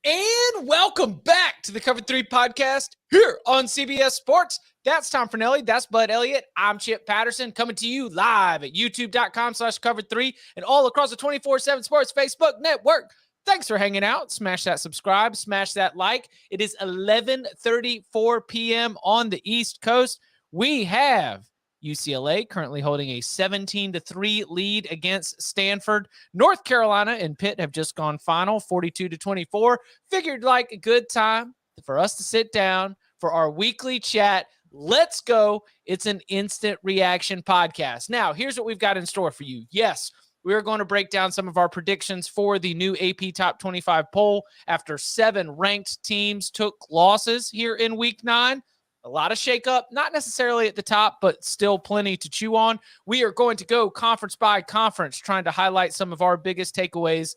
And welcome back to the Cover 3 podcast here on CBS Sports. That's Tom Fernelli. That's Bud Elliott. I'm Chip Patterson coming to you live at youtube.com/cover3 and all across the 24/7 Sports Facebook network. Thanks for hanging out. Smash that subscribe. Smash that like. It is 11:34 p.m. on the East Coast. We have UCLA currently holding a 17-3 lead against Stanford. North Carolina and Pitt have just gone final, 42-24. Figured like a good time for us to sit down for our weekly chat. Let's go. It's an instant reaction podcast. Now, here's what we've got in store for you. Yes, we are going to break down some of our predictions for the new AP Top 25 poll after 7 ranked teams took losses here in Week 9. A lot of shakeup, not necessarily at the top, but still plenty to chew on. We are going to go conference by conference, trying to highlight some of our biggest takeaways.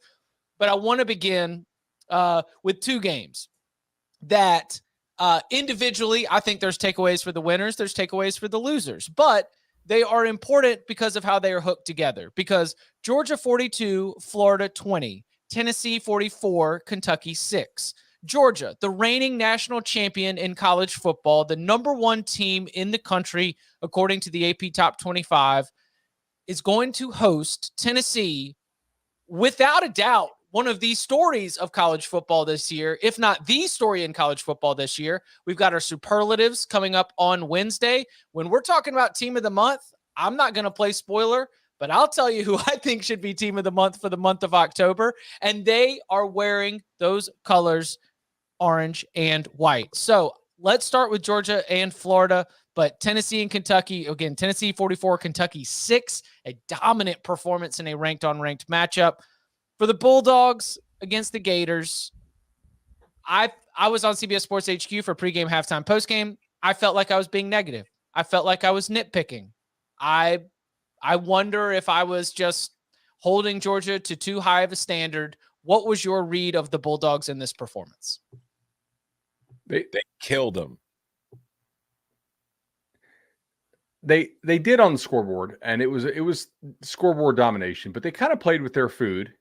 But I want to begin with 2 games that individually, I think there's takeaways for the winners, there's takeaways for the losers. But they are important because of how they are hooked together. Because Georgia 42, Florida 20, Tennessee 44, Kentucky 6. Georgia, the reigning national champion in college football, the number 1 team in the country, according to the AP Top 25, is going to host Tennessee. Without a doubt, one of the stories of college football this year, if not the story in college football this year. We've got our superlatives coming up on Wednesday. When we're talking about team of the month, I'm not going to play spoiler, but I'll tell you who I think should be team of the month for the month of October. And they are wearing those colors, orange and white. So let's start with Georgia and Florida, but Tennessee and Kentucky, again, Tennessee 44, Kentucky 6, a dominant performance in a ranked-on-ranked matchup. For the Bulldogs against the Gators, I was on CBS Sports HQ for pregame, halftime, postgame. I felt like I was being negative. I felt like I was nitpicking. I wonder if I was just holding Georgia to too high of a standard. What was your read of the Bulldogs in this performance? They killed them. They did on the scoreboard, and it was scoreboard domination, but they kind of played with their food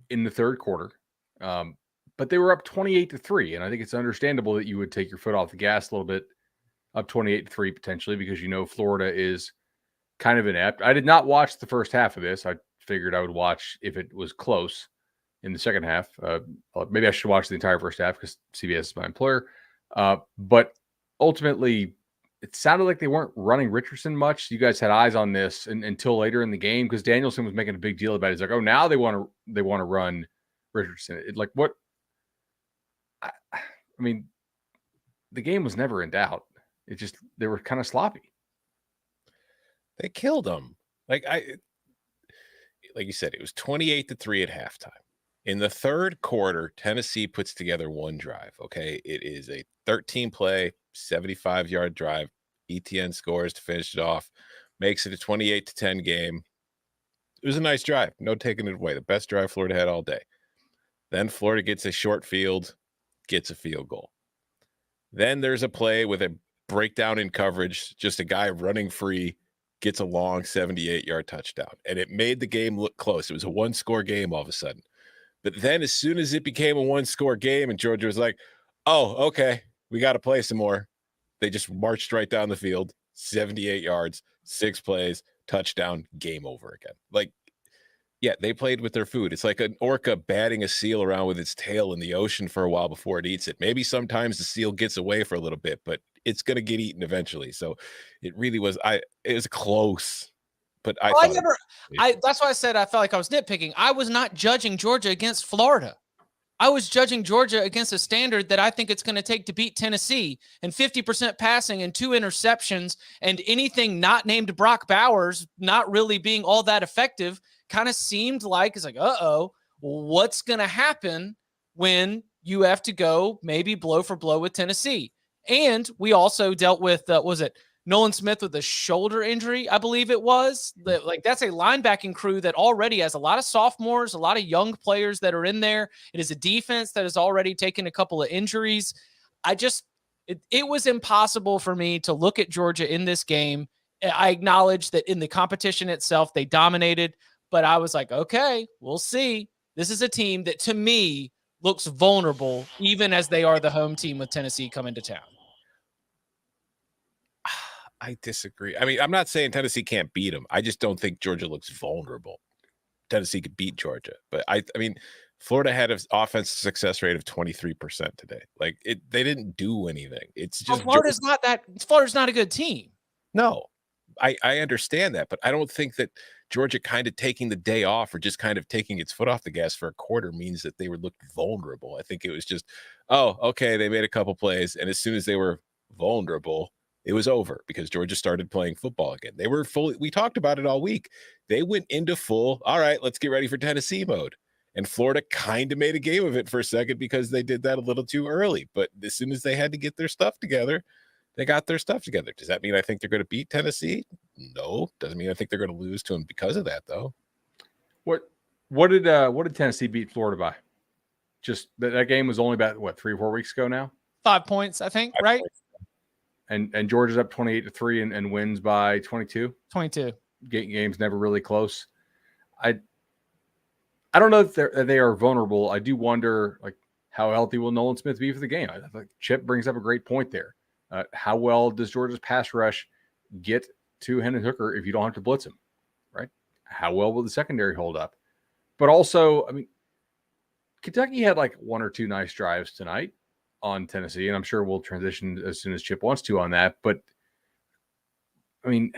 in the third quarter. But they were up 28-3, and I think it's understandable that you would take your foot off the gas a little bit, up 28-3 potentially, because you know Florida is kind of inept. I did not watch the first half of this. I figured I would watch if it was close in the second half. Maybe I should watch the entire first half because CBS is my employer. But ultimately, it sounded like they weren't running Richardson much. You guys had eyes on this until later in the game because Danielson was making a big deal about it. He's like, "Oh, now they want to run Richardson." I mean, the game was never in doubt. It just they were kind of sloppy. They killed them. Like you said, it was 28-3 at halftime. In the third quarter, Tennessee puts together one drive, okay? It is a 13-play, 75-yard drive. ETN scores to finish it off, makes it a 28-10 game. It was a nice drive. No taking it away. The best drive Florida had all day. Then Florida gets a short field, gets a field goal. Then there's a play with a breakdown in coverage, just a guy running free, gets a long 78-yard touchdown. And it made the game look close. It was a one-score game all of a sudden. But then as soon as it became a one-score game and Georgia was like, oh, okay, we got to play some more, they just marched right down the field, 78 yards, 6 plays, touchdown, game over again. Like, yeah, they played with their food. It's like an orca batting a seal around with its tail in the ocean for a while before it eats it. Maybe sometimes the seal gets away for a little bit, but it's going to get eaten eventually. So it really was it was close. But that's why I said I felt like I was nitpicking. I was not judging Georgia against Florida. I was judging Georgia against a standard that I think it's going to take to beat Tennessee, and 50% passing and 2 interceptions and anything not named Brock Bowers not really being all that effective kind of seemed like it's like, what's going to happen when you have to go maybe blow for blow with Tennessee? And we also dealt with, Nolan Smith with a shoulder injury, I believe it was. That's a linebacking crew that already has a lot of sophomores, a lot of young players that are in there. It is a defense that has already taken a couple of injuries. It was impossible for me to look at Georgia in this game. I acknowledge that in the competition itself, they dominated, but I was like, okay, we'll see. This is a team that, to me, looks vulnerable, even as they are the home team with Tennessee coming to town? I disagree. I mean, I'm not saying Tennessee can't beat them. I just don't think Georgia looks vulnerable. Tennessee could beat Georgia, but I mean, Florida had an offensive success rate of 23% today. Like they didn't do anything. It's just Florida's not a good team. No, I understand that, but I don't think that Georgia kind of taking the day off or just kind of taking its foot off the gas for a quarter means that they were looked vulnerable. I think it was just, oh, okay, they made a couple plays, and as soon as they were vulnerable, it was over because Georgia started playing football again. They were fully, we talked about it all week. They went into full, all right, let's get ready for Tennessee mode. And Florida kind of made a game of it for a second because they did that a little too early. But as soon as they had to get their stuff together, they got their stuff together. Does that mean I think they're going to beat Tennessee? No. Doesn't mean I think they're going to lose to them because of that, though. What did Tennessee beat Florida by? Just that game was only about 3 or 4 weeks ago now. 5 points, I think, right? Points. And Georgia's up 28-3 and wins by 22. 22. Game's never really close. I don't know if they are vulnerable. I do wonder, like, how healthy will Nolan Smith be for the game? I think Chip brings up a great point there. How well does Georgia's pass rush get to Hendon Hooker if you don't have to blitz him, right? How well will the secondary hold up? But also, I mean, Kentucky had like 1 or 2 nice drives tonight on Tennessee, and I'm sure we'll transition as soon as Chip wants to on that. But, I mean,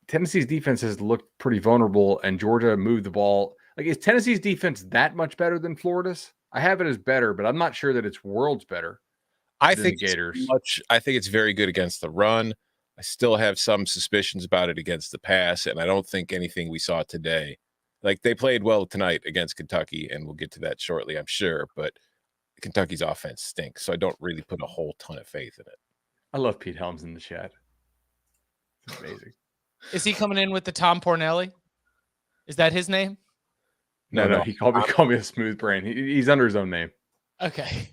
Tennessee's defense has looked pretty vulnerable, and Georgia moved the ball. Like, is Tennessee's defense that much better than Florida's? I have it as better, but I'm not sure that it's worlds better. I think it's very good against the run. I still have some suspicions about it against the pass, and I don't think anything we saw today. Like, they played well tonight against Kentucky, and we'll get to that shortly, I'm sure, but Kentucky's offense stinks, so I don't really put a whole ton of faith in it. I love Pete Helms in the chat. It's amazing. Is he coming in with the Tom Pornelli? Is that his name? No. He called me a smooth brain. He's under his own name. Okay.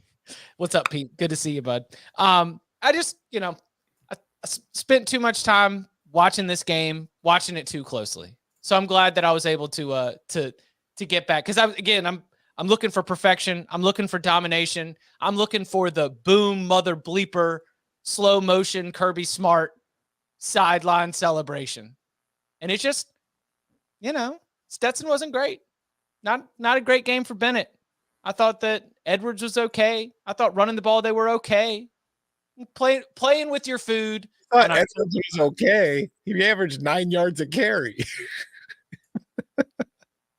What's up, Pete? Good to see you, bud. I just, I spent too much time watching this game, watching it too closely. So I'm glad that I was able to get back, because I'm looking for perfection. I'm looking for domination. I'm looking for the boom mother bleeper slow motion Kirby Smart sideline celebration, and it's just, Stetson wasn't great. Not a great game for Bennett. I thought that Edwards was okay. I thought running the ball, they were okay. Playing with your food. Edwards was okay. He averaged 9 yards a carry.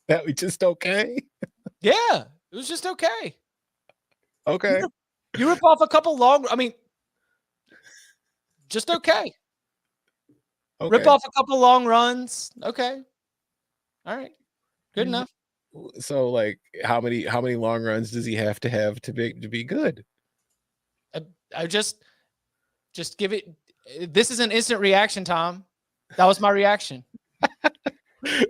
That was just okay. Yeah, it was just okay. Okay. You rip off a couple just okay. Rip off a couple long runs. Okay. All right. Good enough. So, like, how many long runs does he have to be good? I just give it. This is an instant reaction, Tom. That was my reaction.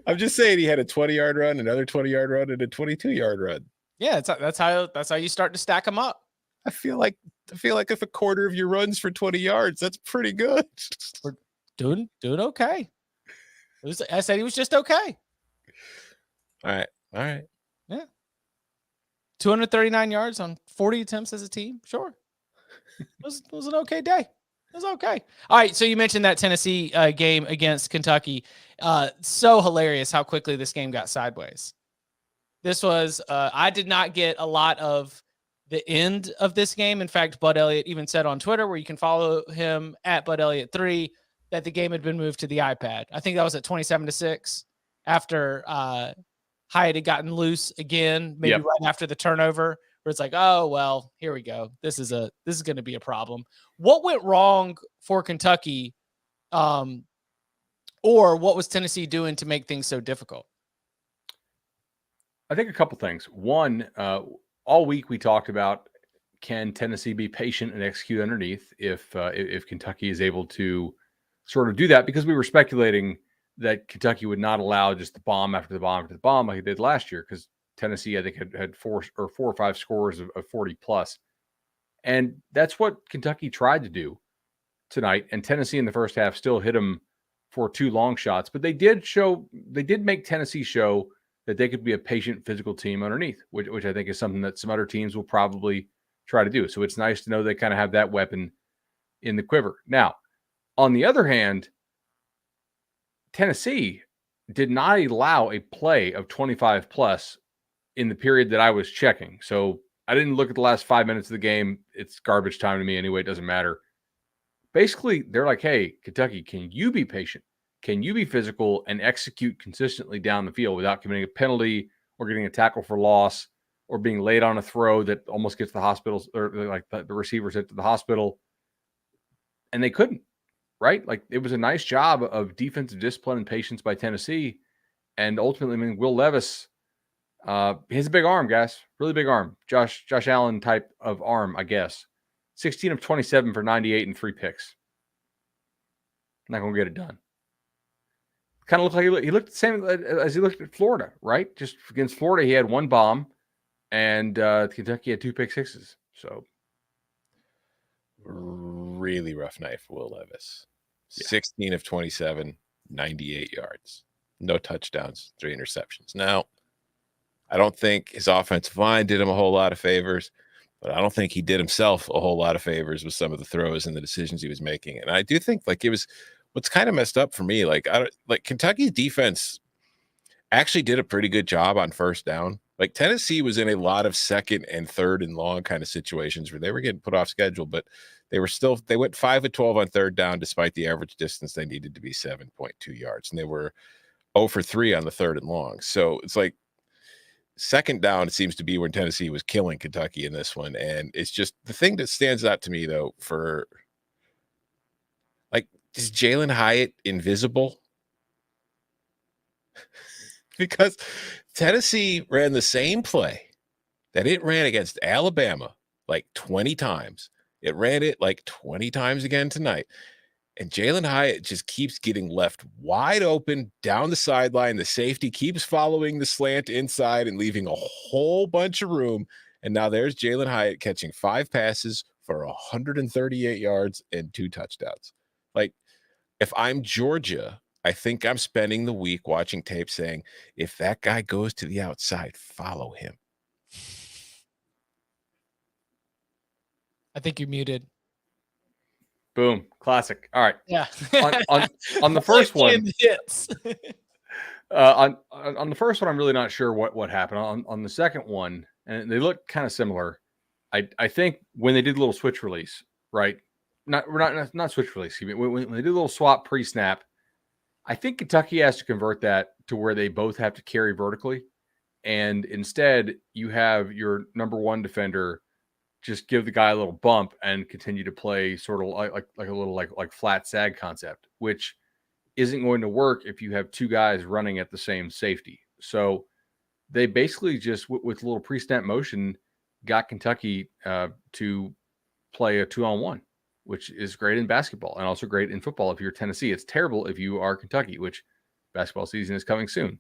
I'm just saying he had a 20-yard run, another 20-yard run, and a 22-yard run. Yeah, that's how you start to stack them up. I feel like if a quarter of your runs for 20 yards, that's pretty good. We're doing okay. I said he was just okay. All right. Yeah. 239 yards on 40 attempts as a team. Sure. It was an okay day. It was okay. All right. So you mentioned that Tennessee game against Kentucky. So hilarious how quickly this game got sideways. This was, I did not get a lot of the end of this game. In fact, Bud Elliott even said on Twitter, where you can follow him at Bud Elliott 3, that the game had been moved to the iPad. I think that was at 27-6 after Hyatt had gotten loose again, maybe right after the turnover, where it's like, oh, well, here we go. This is going to be a problem. What went wrong for Kentucky, or what was Tennessee doing to make things so difficult? I think a couple things. One, all week we talked about, can Tennessee be patient and execute underneath if Kentucky is able to sort of do that, because we were speculating that Kentucky would not allow just the bomb after the bomb after the bomb like it did last year, because Tennessee, I think, had 4 or 5 scores of 40 plus. And that's what Kentucky tried to do tonight. And Tennessee in the first half still hit them for 2 long shots, but they did make Tennessee show that they could be a patient physical team underneath, which I think is something that some other teams will probably try to do. So it's nice to know they kind of have that weapon in the quiver. Now, on the other hand, Tennessee did not allow a play of 25 plus in the period that I was checking. So I didn't look at the last 5 minutes of the game. It's garbage time to me anyway. It doesn't matter. Basically, they're like, hey, Kentucky, can you be patient? Can you be physical and execute consistently down the field without committing a penalty or getting a tackle for loss or being late on a throw that almost gets the hospital or like the receiver sent to the hospital? And they couldn't, right? Like it was a nice job of defensive discipline and patience by Tennessee. And ultimately, I mean, Will Levis, he has a big arm, guys. Really big arm. Josh Allen type of arm, I guess. 16 of 27 for 98 and 3 picks. Not going to get it done. Kind of looked like he looked the same as he looked at Florida, right? Just against Florida, he had 1 bomb, and Kentucky had 2 pick sixes. So really rough night for Will Levis. Yeah. 16 of 27, 98 yards. No touchdowns, 3 interceptions. Now, I don't think his offensive line did him a whole lot of favors, but I don't think he did himself a whole lot of favors with some of the throws and the decisions he was making. And I do think like it was what's kind of messed up for me. Like Kentucky's defense actually did a pretty good job on first down. Like Tennessee was in a lot of second and third and long kind of situations where they were getting put off schedule, but they went 5 of 12 on third down, despite the average distance they needed to be 7.2 yards. And they were 0 for 3 on the third and long. So it's like, second down, it seems to be when Tennessee was killing Kentucky in this one. And it's just the thing that stands out to me, though, for like, is Jalen Hyatt invisible? Because Tennessee ran the same play that it ran against Alabama like 20 times. It ran it like 20 times again tonight. And Jalen Hyatt just keeps getting left wide open down the sideline. The safety keeps following the slant inside and leaving a whole bunch of room. And now there's Jalen Hyatt catching 5 passes for 138 yards and 2 touchdowns. Like, if I'm Georgia, I think I'm spending the week watching tape saying, if that guy goes to the outside, follow him. I think you're muted. boom, classic. All right. Yeah. On the first one, hits. on the first one, I'm really not sure what happened. On the second one, and they look kind of similar. I think when they did a little switch release, right? Not switch release. Excuse me. When they did a little swap pre-snap, I think Kentucky has to convert that to where they both have to carry vertically, and instead you have your number one defender just give the guy a little bump and continue to play sort of like a little like flat sag concept, which isn't going to work if you have two guys running at the same safety. So they basically just with a little pre-snap motion got Kentucky to play a 2-on-1, which is great in basketball and also great in football. If you're Tennessee, it's terrible if you are Kentucky, which basketball season is coming soon.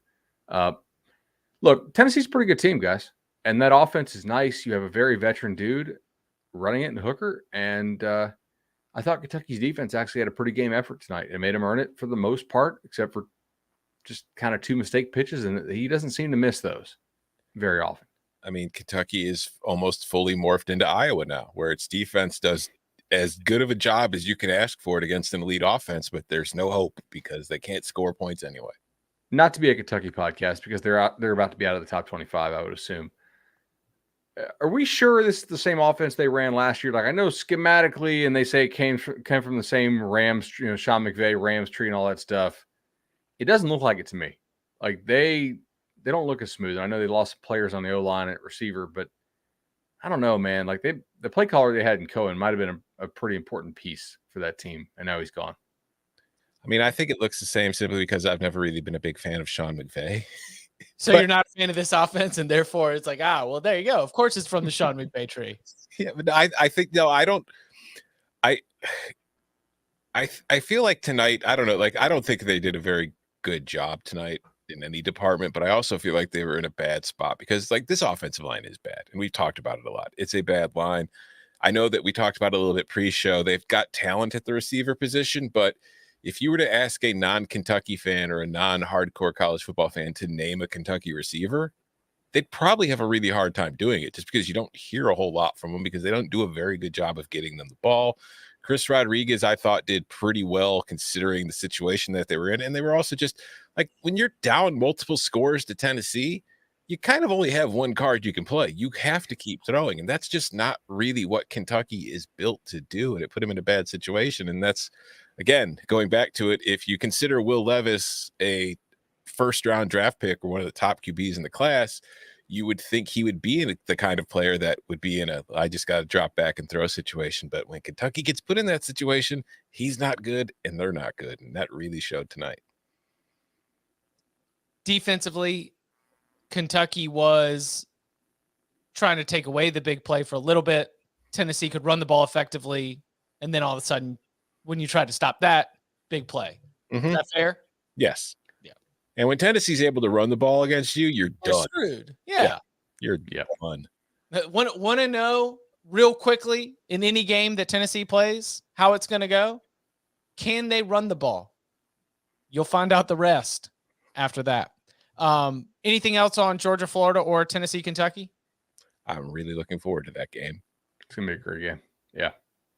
Look, Tennessee's a pretty good team, guys. And that offense is nice. You have a very veteran dude running it in Hooker. And I thought Kentucky's defense actually had a pretty game effort tonight. It made him earn it for the most part, except for just kind of 2 mistake pitches. And he doesn't seem to miss those very often. I mean, Kentucky is almost fully morphed into Iowa now, where its defense does as good of a job as you can ask for it against an elite offense, but there's no hope because they can't score points anyway. Not to be a Kentucky podcast because they're about to be out of the top 25, I would assume. Are we sure this is the same offense they ran last year? Like I know schematically, and they say it came from the same Rams, Sean McVay Rams tree and all that stuff. It doesn't look like it to me. Like they don't look as smooth. I know they lost players on the O-line at receiver, but I don't know, man. Like the play caller they had in Cohen might have been a pretty important piece for that team, and now he's gone. I mean, I think it looks the same simply because I've never really been a big fan of Sean McVay. So you're not a fan of this offense, and therefore it's like, well, there you go. Of course it's from the Sean McVay tree. Yeah, but I think, no, I don't. I feel like tonight, I don't know, like I don't think they did a very good job tonight in any department, but I also feel like they were in a bad spot because like this offensive line is bad, and we've talked about it a lot. It's a bad line. I know that we talked about it a little bit pre-show. They've got talent at the receiver position, but if you were to ask a non-Kentucky fan or a non-hardcore college football fan to name a Kentucky receiver, they'd probably have a really hard time doing it just because you don't hear a whole lot from them because they don't do a very good job of getting them the ball. Chris Rodriguez, I thought, did pretty well considering the situation that they were in. And they were also just like, when you're down multiple scores to Tennessee, you kind of only have one card you can play. You have to keep throwing. And that's just not really what Kentucky is built to do. And it put him in a bad situation. And that's, again, going back to it, if you consider Will Levis a first-round draft pick or one of the top QBs in the class, you would think he would be in the kind of player that would be in a I just got to drop back and throw situation. But when Kentucky gets put in that situation, he's not good and they're not good. And that really showed tonight. Defensively, Kentucky was trying to take away the big play for a little bit. Tennessee could run the ball effectively. And then all of a sudden, when you try to stop that, big play. Is that fair? Yes. Yeah. And when Tennessee's able to run the ball against you, you're done. Screwed. Yeah. You're done. Want to know real quickly in any game that Tennessee plays how it's going to go? Can they run the ball? You'll find out the rest after that. Anything else on Georgia, Florida, or Tennessee, Kentucky? I'm really looking forward to that game. It's going to be a great game. Yeah.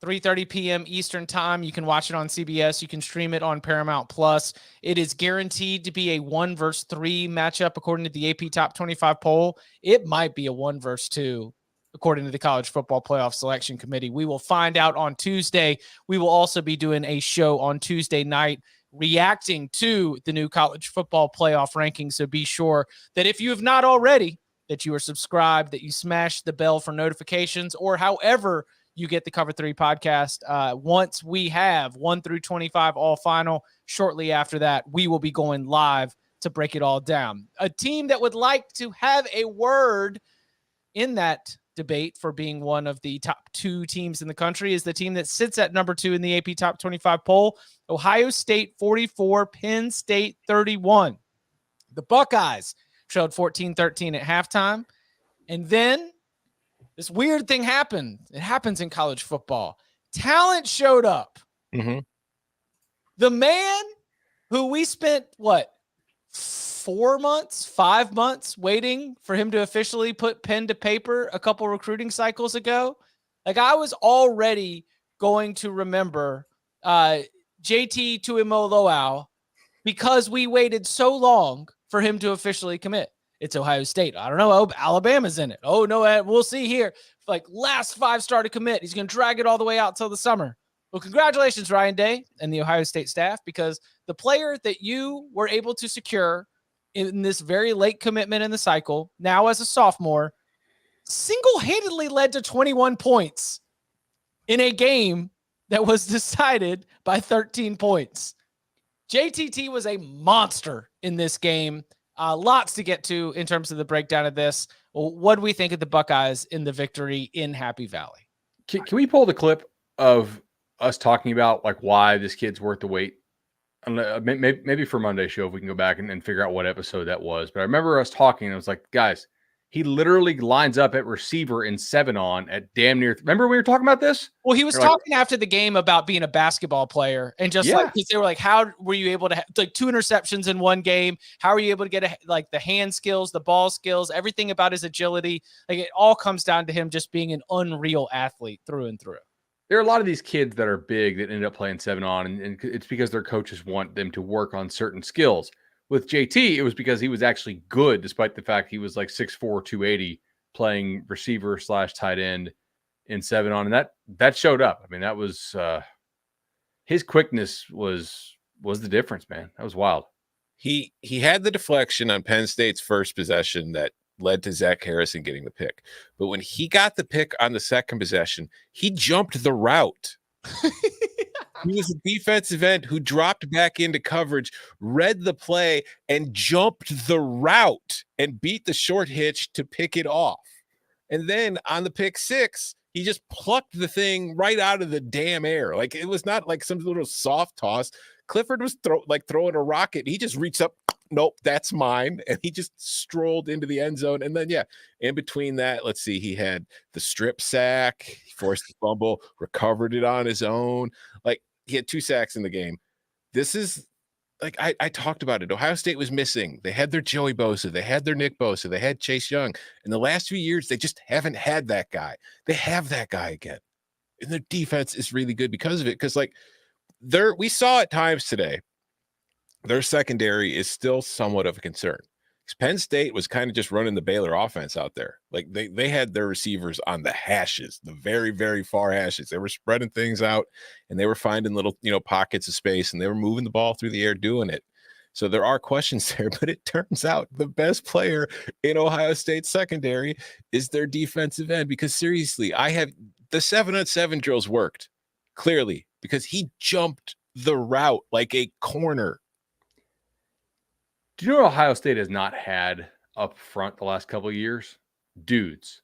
3:30 p.m. Eastern time. You can watch it on CBS. You can stream it on Paramount Plus. It is guaranteed to be a 1 versus 3 matchup according to the AP Top 25 poll. It might be a 1 versus 2 according to the College Football Playoff Selection Committee. We will find out on Tuesday. We will also be doing a show on Tuesday night reacting to the new College Football Playoff rankings. So be sure that if you have not already, that you are subscribed, that you smash the bell for notifications, or however you get the Cover 3 podcast. Once we have 1 through 25 all final, shortly after that, we will be going live to break it all down. A team that would like to have a word in that debate for being one of the top 2 teams in the country is the team that sits at number 2 in the AP Top 25 poll. Ohio State 44, Penn State 31. The Buckeyes trailed 14-13 at halftime. And then this weird thing happened. It happens in college football. Talent showed up. The man who we spent, 4 months, 5 months waiting for him to officially put pen to paper a couple recruiting cycles ago. Like, I was already going to remember JT Tuimoloau because we waited so long for him to officially commit. It's Ohio State. I don't know. Oh, Alabama's in it. Oh, no, we'll see here. Like, last 5-star to commit. He's going to drag it all the way out till the summer. Well, congratulations, Ryan Day and the Ohio State staff, because the player that you were able to secure in this very late commitment in the cycle, now as a sophomore, single-handedly led to 21 points in a game that was decided by 13 points. JTT was a monster in this game. Lots to get to in terms of the breakdown of this. Well, what do we think of the Buckeyes in the victory in Happy Valley? Can we pull the clip of us talking about like why this kid's worth the wait? Maybe for Monday's show, if we can go back and figure out what episode that was. But I remember us talking, and I was like, guys, he literally lines up at receiver in 7-on at damn near. Remember we were talking about this? Well, he was talking after the game about being a basketball player, and just like they were like, how were you able to have like 2 interceptions in one game? How are you able to get like the hand skills, the ball skills, everything about his agility? Like, it all comes down to him just being an unreal athlete through and through. There are a lot of these kids that are big that end up playing 7-on, and it's because their coaches want them to work on certain skills. With JT, it was because he was actually good, despite the fact he was like 6'4", 280, playing receiver / tight end in 7-on, and that showed up. I mean, that was his quickness was the difference, man. That was wild. He had the deflection on Penn State's first possession that led to Zach Harrison getting the pick. But when he got the pick on the second possession, he jumped the route. He was a defensive end who dropped back into coverage, read the play, and jumped the route and beat the short hitch to pick it off. And then on the pick 6, he just plucked the thing right out of the damn air. Like, it was not like some little soft toss. Clifford was throwing a rocket. He just reached up. Nope, that's mine. And he just strolled into the end zone. And then, in between that, let's see, he had the strip sack, he forced the fumble, recovered it on his own. Like, he had 2 sacks in the game. this is like I talked about it. Ohio State was missing. They had their Joey Bosa, they had their Nick Bosa, they had Chase Young. In the last few years, they just haven't had that guy. They have that guy again. And their defense is really good because of it. Because like we saw at times today, their secondary is still somewhat of a concern. Penn State was kind of just running the Baylor offense out there. Like they had their receivers on the hashes, the very, very far hashes. They were spreading things out and they were finding little, pockets of space, and they were moving the ball through the air doing it. So there are questions there, but it turns out the best player in Ohio State secondary is their defensive end, because seriously, the 7-on-7 drills worked clearly because he jumped the route like a corner. Do you know what Ohio State has not had up front the last couple of years? Dudes.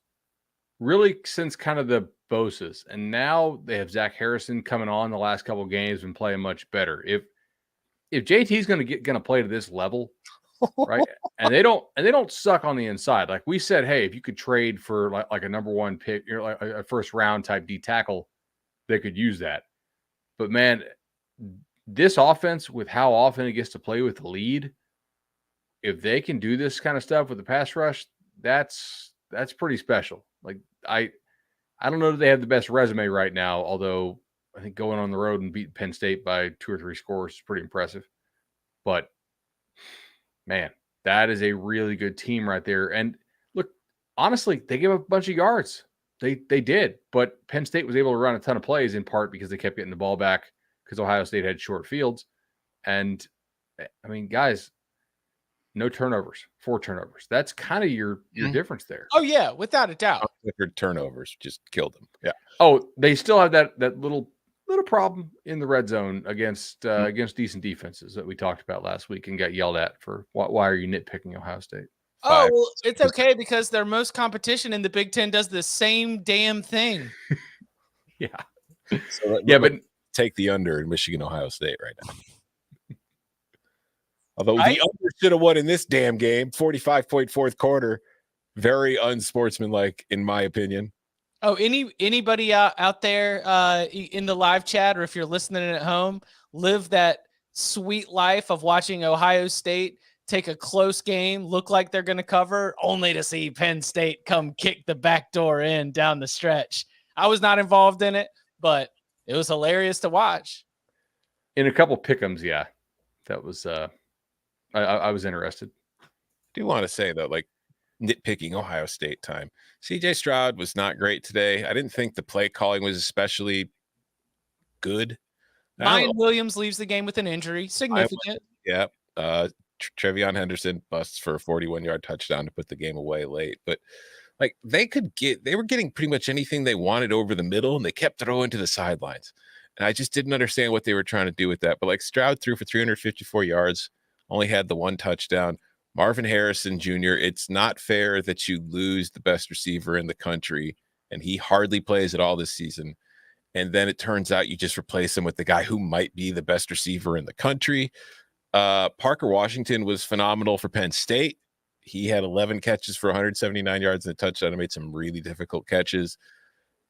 Really, since kind of the Bosas. And now they have Zach Harrison coming on the last couple of games and playing much better. If JT's going to play to this level, right? And they don't suck on the inside. Like we said, hey, if you could trade for like a number one pick, like a first round type D tackle, they could use that. But man, this offense, with how often it gets to play with the lead, if they can do this kind of stuff with the pass rush, that's pretty special. Like I don't know that they have the best resume right now, although I think going on the road and beating Penn State by 2 or 3 scores is pretty impressive. But man, that is a really good team right there. And look, honestly, they gave up a bunch of yards. They did, but Penn State was able to run a ton of plays, in part because they kept getting the ball back because Ohio State had short fields. And I mean, guys, no turnovers, 4 turnovers. That's kind of your difference there. Oh yeah, without a doubt. Turnovers just killed them. Yeah. Oh, they still have that little problem in the red zone against decent defenses that we talked about last week and got yelled at for why are you nitpicking Ohio State? Oh, well, it's okay because their most competition in the Big Ten does the same damn thing. Yeah. So but take the under in Michigan, Ohio State right now. Although the under should have won in this damn game, 45-point fourth quarter, very unsportsmanlike in my opinion. Oh, anybody out there in the live chat, or if you're listening at home, live that sweet life of watching Ohio State take a close game, look like they're going to cover, only to see Penn State come kick the back door in down the stretch. I was not involved in it, but it was hilarious to watch. In a couple pick'ems, yeah, that was I was interested. I do want to say though, like nitpicking Ohio State time. CJ Stroud was not great today. I didn't think the play calling was especially good. Ryan Williams leaves the game with an injury, significant. Yeah. Trevion Henderson busts for a 41-yard touchdown to put the game away late. But like they were getting pretty much anything they wanted over the middle, and they kept throwing to the sidelines. And I just didn't understand what they were trying to do with that. But like Stroud threw for 354 yards, only had the 1 touchdown. Marvin Harrison Jr., it's not fair that you lose the best receiver in the country, and he hardly plays at all this season. And then it turns out you just replace him with the guy who might be the best receiver in the country. Parker Washington was phenomenal for Penn State. He had 11 catches for 179 yards and a touchdown and made some really difficult catches.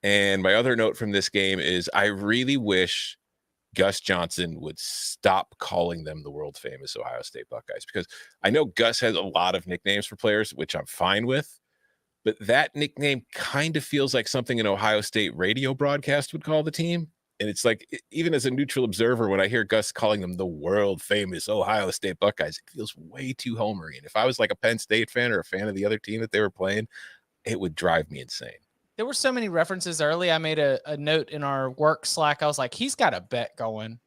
And my other note from this game is I really wish Gus Johnson would stop calling them the world famous Ohio State Buckeyes, because I know Gus has a lot of nicknames for players, which I'm fine with, but that nickname kind of feels like something an Ohio State radio broadcast would call the team. And it's like, even as a neutral observer, when I hear Gus calling them the world famous Ohio State Buckeyes, it feels way too homery. And if I was like a Penn State fan or a fan of the other team that they were playing, it would drive me insane. There were so many references early. I made a note in our work Slack. I was like, he's got a bet going.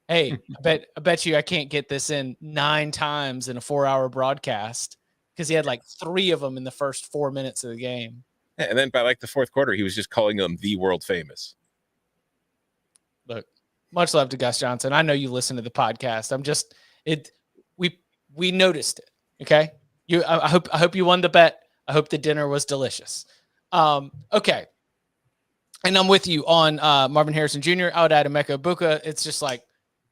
Hey, I bet you I can't get this in 9 times in a 4-hour broadcast, because he had like 3 of them in the first 4 minutes of the game. Yeah, and then by like the fourth quarter, he was just calling them the world famous. Look, much love to Gus Johnson. I know you listen to the podcast. We noticed it. Okay. I hope you won the bet. I hope the dinner was delicious. Okay. And I'm with you on Marvin Harrison Jr. I would add Emeka Egbuka. It's just like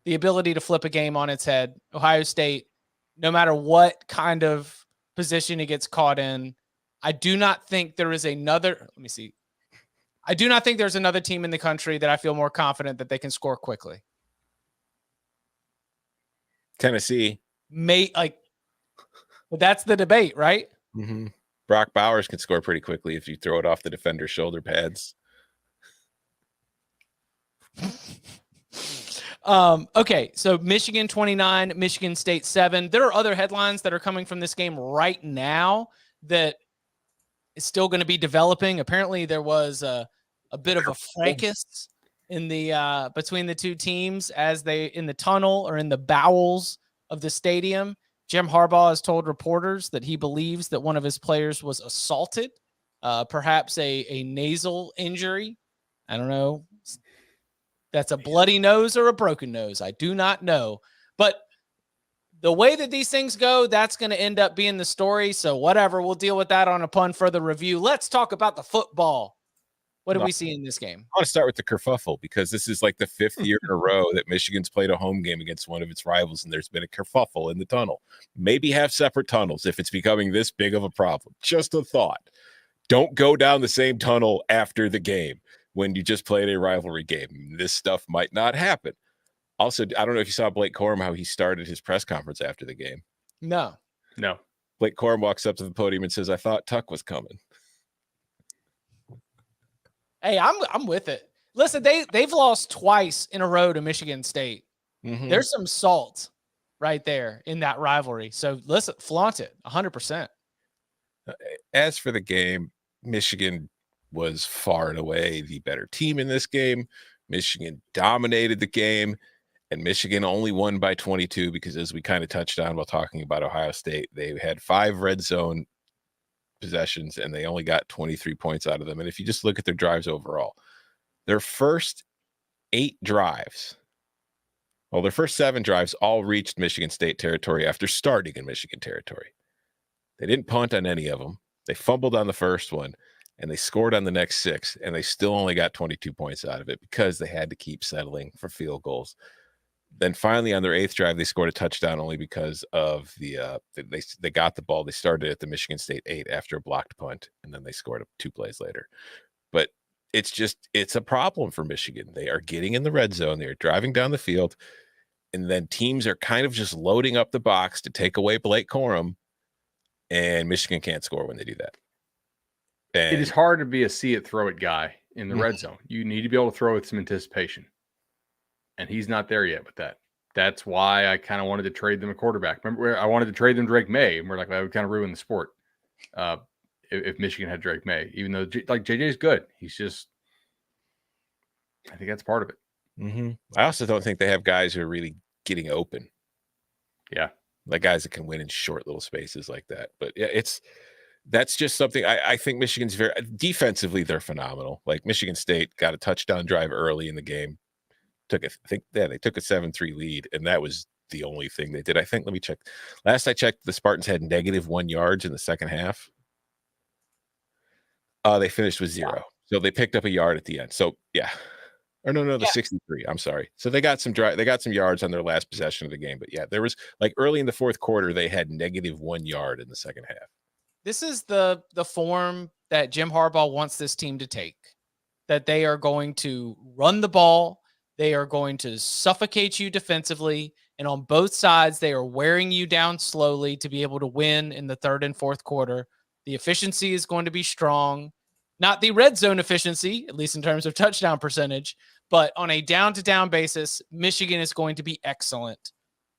the ability to flip a game on its head. Ohio State, no matter what kind of position it gets caught in, I do not think there is another. Let me see. I do not think there's another team in the country that I feel more confident that they can score quickly. Tennessee. But that's the debate, right? Mm-hmm. Brock Bowers can score pretty quickly if you throw it off the defender's shoulder pads. Okay, so Michigan 29, Michigan State 7. There are other headlines that are coming from this game right now that is still going to be developing. Apparently, there was a bit of a fracas in the between the two teams as they in the tunnel or in the bowels of the stadium. Jim Harbaugh has told reporters that he believes that one of his players was assaulted, perhaps a nasal injury. I don't know. That's a bloody nose or a broken nose. I do not know. But the way that these things go, that's going to end up being the story. So whatever, we'll deal with that upon further review. Let's talk about the football. What do we see in this game? I want to start with the kerfuffle because this is like the 5th year in a row that Michigan's played a home game against one of its rivals, and there's been a kerfuffle in the tunnel. Maybe have separate tunnels if it's becoming this big of a problem. Just a thought. Don't go down the same tunnel after the game when you just played a rivalry game. This stuff might not happen. Also, I don't know if you saw Blake Corum, how he started his press conference after the game. No. Blake Corum walks up to the podium and says, "I thought Tuck was coming." Hey, I'm with it. Listen, they've lost twice in a row to Michigan State. Mm-hmm. There's some salt right there in that rivalry. So listen, flaunt it 100%. As for the game, Michigan was far and away the better team in this game. Michigan dominated the game, and Michigan only won by 22 because, as we kind of touched on while talking about Ohio State, they had 5 red zone possessions and they only got 23 points out of them. And if you just look at their drives overall, their first 8 drives, well, their first 7 drives all reached Michigan State territory after starting in Michigan territory. They didn't punt on any of them. They fumbled on the first one, and they scored on the next 6, and they still only got 22 points out of it because they had to keep settling for field goals. Then finally on their 8th drive, they scored a touchdown only because of they got the ball. They started at the Michigan State 8 after a blocked punt, and then they scored 2 plays later. But it's a problem for Michigan. They are getting in the red zone. They are driving down the field, and then teams are kind of just loading up the box to take away Blake Corum, and Michigan can't score when they do that. And it is hard to be a see it, throw it guy in the red zone. You need to be able to throw with some anticipation. And he's not there yet with that. That's why I kind of wanted to trade them a quarterback. Remember where I wanted to trade them Drake May, and we're like, that would kind of ruin the sport if Michigan had Drake May, even though JJ is good. He's just, I think that's part of it. Mm-hmm. I also don't think they have guys who are really getting open. Yeah. Like guys that can win in short little spaces like that. But yeah, that's just something I think Michigan's very defensively, they're phenomenal. Like Michigan State got a touchdown drive early in the game. They took a 7-3 lead, and that was the only thing they did. I think, let me check. Last I checked, the Spartans had -1 yards in the second half. They finished with 0. Wow. So they picked up a yard at the end. So yeah. Or no, the 63. I'm sorry. So they got some yards on their last possession of the game. But yeah, there was like early in the 4th quarter, they had -1 yard in the second half. This is the form that Jim Harbaugh wants this team to take, that they are going to run the ball. They are going to suffocate you defensively. And on both sides, they are wearing you down slowly to be able to win in the 3rd and 4th quarter. The efficiency is going to be strong. Not the red zone efficiency, at least in terms of touchdown percentage, but on a down-to-down basis, Michigan is going to be excellent.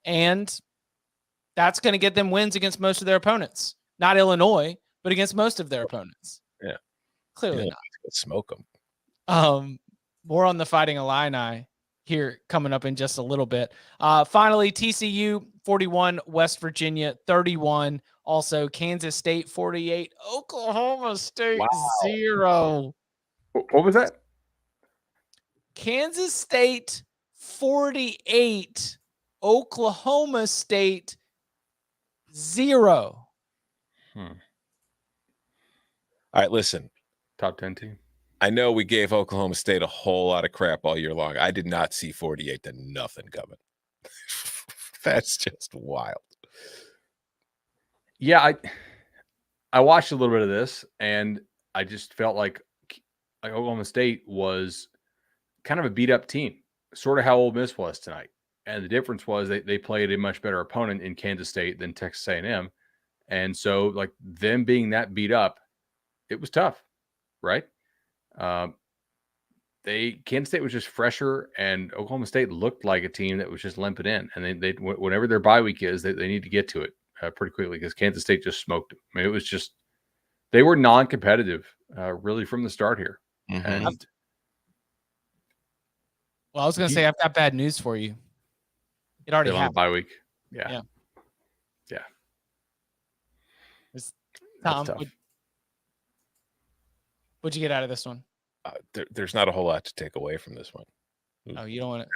And that's going to get them wins against most of their opponents. Not Illinois, but against most of their opponents. Yeah. Clearly not. Smoke them. More on the Fighting Illini here coming up in just a little bit. Finally, TCU 41, West Virginia 31. Also, Kansas State 48, Oklahoma State 0. What was that? Kansas State 48, Oklahoma State 0. All right, listen. Top 10 team. I know we gave Oklahoma State a whole lot of crap all year long. I did not see 48 to nothing coming. That's just wild. Yeah, I watched a little bit of this, and I just felt like Oklahoma State was kind of a beat-up team, sort of how Ole Miss was tonight. And the difference was they played a much better opponent in Kansas State than Texas A&M. And so, like, them being that beat up, it was tough, right? Kansas State was just fresher, and Oklahoma State looked like a team that was just limping in. And they whenever their bye week is, they need to get to it pretty quickly because Kansas State just smoked them. I mean, it was just they were non-competitive really from the start here. Mm-hmm. And well, I was going to say I've got bad news for you. It already happened. Bye week. Yeah. Tom, what'd you get out of this one? There's not a whole lot to take away from this one. Oh, we don't want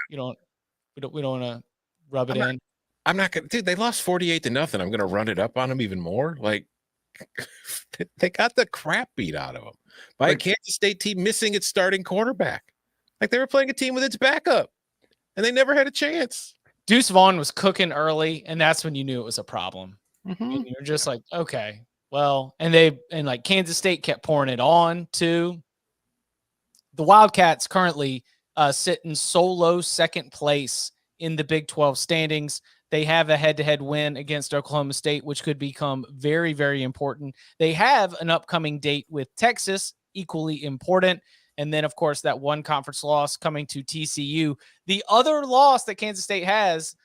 to rub it in. I'm not gonna, dude. They lost 48-0. I'm gonna run it up on them even more. Like they got the crap beat out of them by a Kansas State team missing its starting quarterback. Like they were playing a team with its backup, and they never had a chance. Deuce Vaughn was cooking early, and that's when you knew it was a problem. Mm-hmm. And you're just like, okay, well, and like Kansas State kept pouring it on too. The Wildcats currently sit in solo second place in the Big 12 standings. They have a head-to-head win against Oklahoma State, which could become very, very important. They have an upcoming date with Texas, equally important. And then, of course, that one conference loss coming to TCU. The other loss that Kansas State has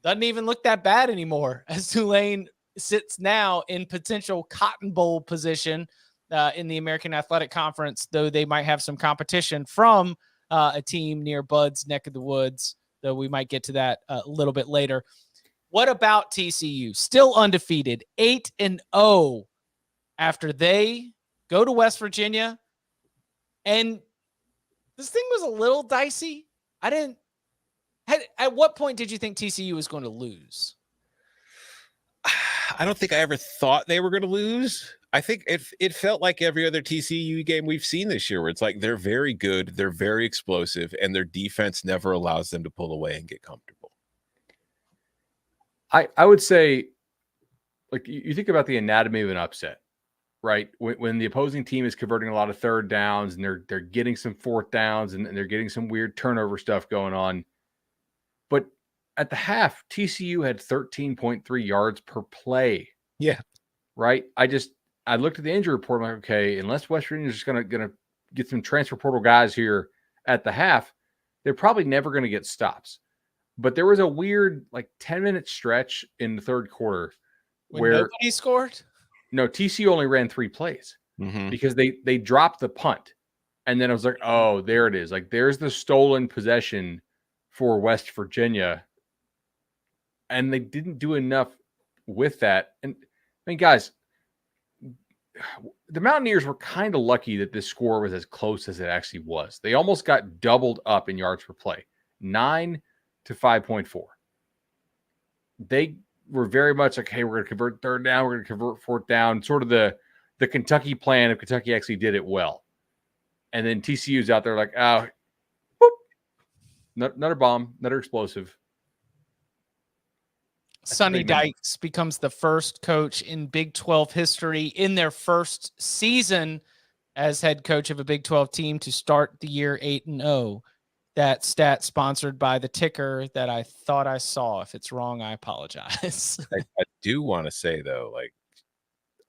doesn't even look that bad anymore, as Tulane sits now in potential Cotton Bowl position in the American Athletic Conference, though they might have some competition from a team near Bud's neck of the woods, though we might get to that a little bit later. What about TCU? Still undefeated, 8-0 after they go to West Virginia. And this thing was a little dicey. At what point did you think TCU was going to lose? I don't think I ever thought they were going to lose. I think it felt like every other TCU game we've seen this year, where it's like they're very good, they're very explosive, and their defense never allows them to pull away and get comfortable. I would say, like, you think about the anatomy of an upset, right? When the opposing team is converting a lot of third downs and they're getting some fourth downs and they're getting some weird turnover stuff going on. But at the half, TCU had 13.3 yards per play. Yeah. Right. I looked at the injury report. I'm like, okay, unless West Virginia is just gonna get some transfer portal guys here at the half, they're probably never going to get stops. But there was a weird 10-minute stretch in the third quarter where nobody scored. No, TCU only ran 3 plays because they dropped the punt, and then I was like, oh, there it is. Like, there's the stolen possession for West Virginia, and they didn't do enough with that. And I mean, guys, the Mountaineers were kind of lucky that this score was as close as it actually was. They almost got doubled up in yards per play, 9 to 5.4. They were very much like, hey, we're going to convert third down, we're going to convert fourth down, sort of the Kentucky plan if Kentucky actually did it well. And then TCU's out there like, oh, whoop, another bomb, another explosive. Sonny Dykes becomes the first coach in Big 12 history in their first season as head coach of a Big 12 team to start the year 8-0. That stat sponsored by the ticker that I thought I saw. If it's wrong, I apologize. I do want to say, though,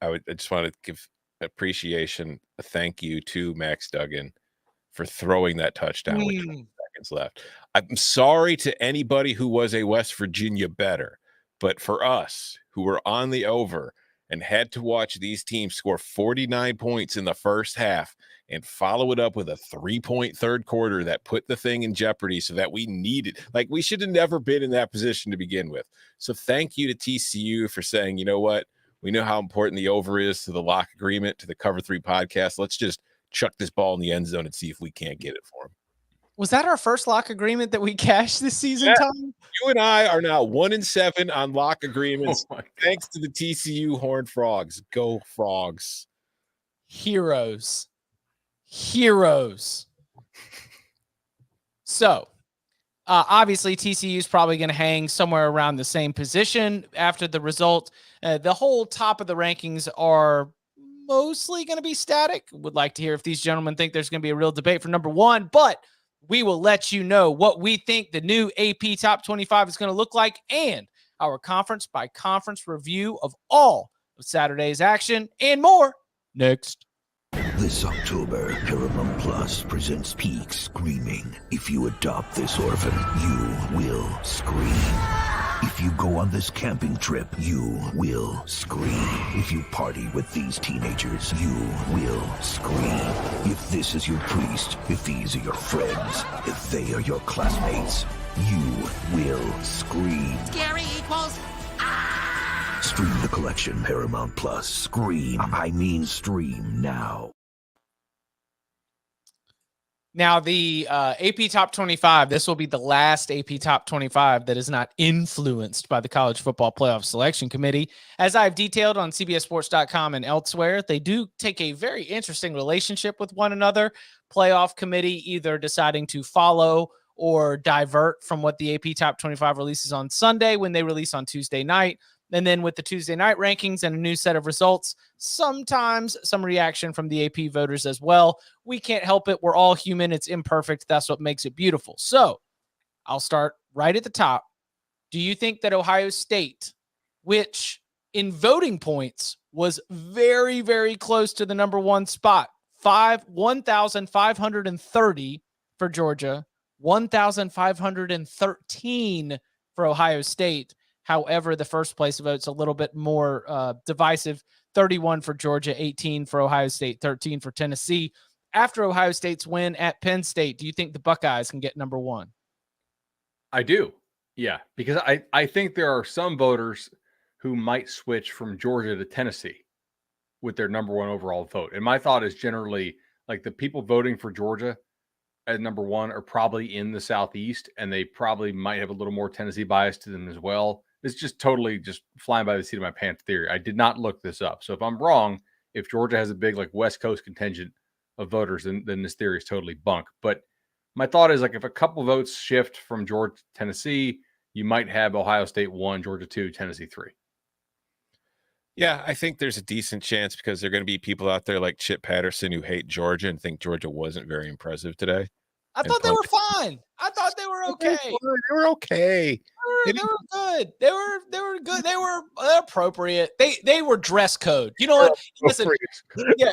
I just want to give appreciation, a thank you to Max Duggan for throwing that touchdown with 20 seconds left. I'm sorry to anybody who was a West Virginia bettor, but for us who were on the over and had to watch these teams score 49 points in the first half and follow it up with a 3-point third quarter that put the thing in jeopardy so that we should have never been in that position to begin with. So thank you to TCU for saying, you know what? We know how important the over is to the lock agreement, to the Cover 3 podcast. Let's just chuck this ball in the end zone and see if we can't get it for them. Was that our first lock agreement that we cashed this season, Yeah. Tom? You and I are now 1-7 on lock agreements. Thanks to the TCU Horned Frogs. Go Frogs. Heroes. So, obviously, TCU is probably going to hang somewhere around the same position after the result. The whole top of the rankings are mostly going to be static. Would like to hear if these gentlemen think there's going to be a real debate for number 1, but we will let you know what we think the new AP Top 25 is going to look like and our conference by conference review of all of Saturday's action and more next. This October, Paramount Plus presents Peak Screaming. If you adopt this orphan, you will scream. If you go on this camping trip, you will scream. If you party with these teenagers, you will scream. If this is your priest, if these are your friends, if they are your classmates, you will scream. Scary equals Stream the collection, Paramount Plus. Scream. I mean stream now. Now, the AP Top 25, this will be the last AP Top 25 that is not influenced by the College Football Playoff Selection Committee. As I've detailed on CBSSports.com and elsewhere, they do take a very interesting relationship with one another. Playoff Committee either deciding to follow or divert from what the AP Top 25 releases on Sunday when they release on Tuesday night. And then with the Tuesday night rankings and a new set of results, sometimes some reaction from the AP voters as well. We can't help it. We're all human. It's imperfect. That's what makes it beautiful. So I'll start right at the top. Do you think that Ohio State, which in voting points was very, very close to the number one spot, 1,530 for Georgia, 1,513 for Ohio State. However, the first place vote's a little bit more divisive. 31 for Georgia, 18 for Ohio State, 13 for Tennessee. After Ohio State's win at Penn State, do you think the Buckeyes can get number one? I do. Yeah, because I think there are some voters who might switch from Georgia to Tennessee with their number one overall vote. And my thought is generally like the people voting for Georgia as number one are probably in the Southeast, and they probably might have a little more Tennessee bias to them as well. It's just totally just flying by the seat of my pants theory. I did not look this up. So if I'm wrong, if Georgia has a big like West Coast contingent of voters, then this theory is totally bunk. But my thought is like if a couple votes shift from Georgia to Tennessee, you might have Ohio State 1, Georgia 2, Tennessee 3. Yeah, I think there's a decent chance because there are going to be people out there like Chip Patterson who hate Georgia and think Georgia wasn't very impressive today. I thought they were fine. I thought they were okay. They were okay. They were good. They were good. They were appropriate. They were dress code. You know what? Listen, yeah,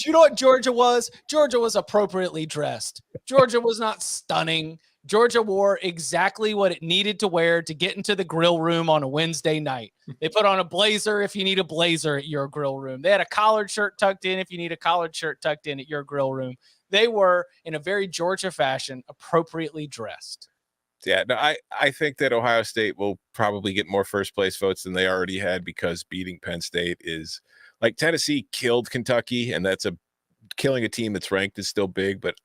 you know what Georgia was? Georgia was appropriately dressed. Georgia was not stunning. Georgia wore exactly what it needed to wear to get into the grill room on a Wednesday night. They put on a blazer if you need a blazer at your grill room. They had a collared shirt tucked in if you need a collared shirt tucked in at your grill room. They were, in a very Georgia fashion, appropriately dressed. Yeah, no, I think that Ohio State will probably get more first place votes than they already had because beating Penn State is like Tennessee killed Kentucky, and that's killing a team that's ranked is still big, but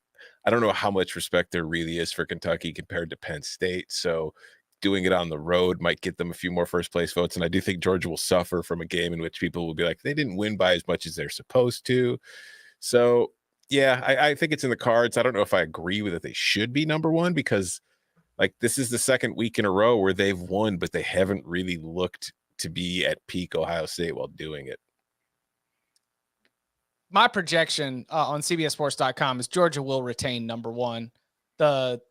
I don't know how much respect there really is for Kentucky compared to Penn State. So doing it on the road might get them a few more first place votes. And I do think Georgia will suffer from a game in which people will be like, they didn't win by as much as they're supposed to. So yeah, I think it's in the cards. I don't know if I agree with it. They should be number one because like this is the second week in a row where they've won, but they haven't really looked to be at peak Ohio State while doing it. My projection on CBSSports.com is Georgia will retain number one. It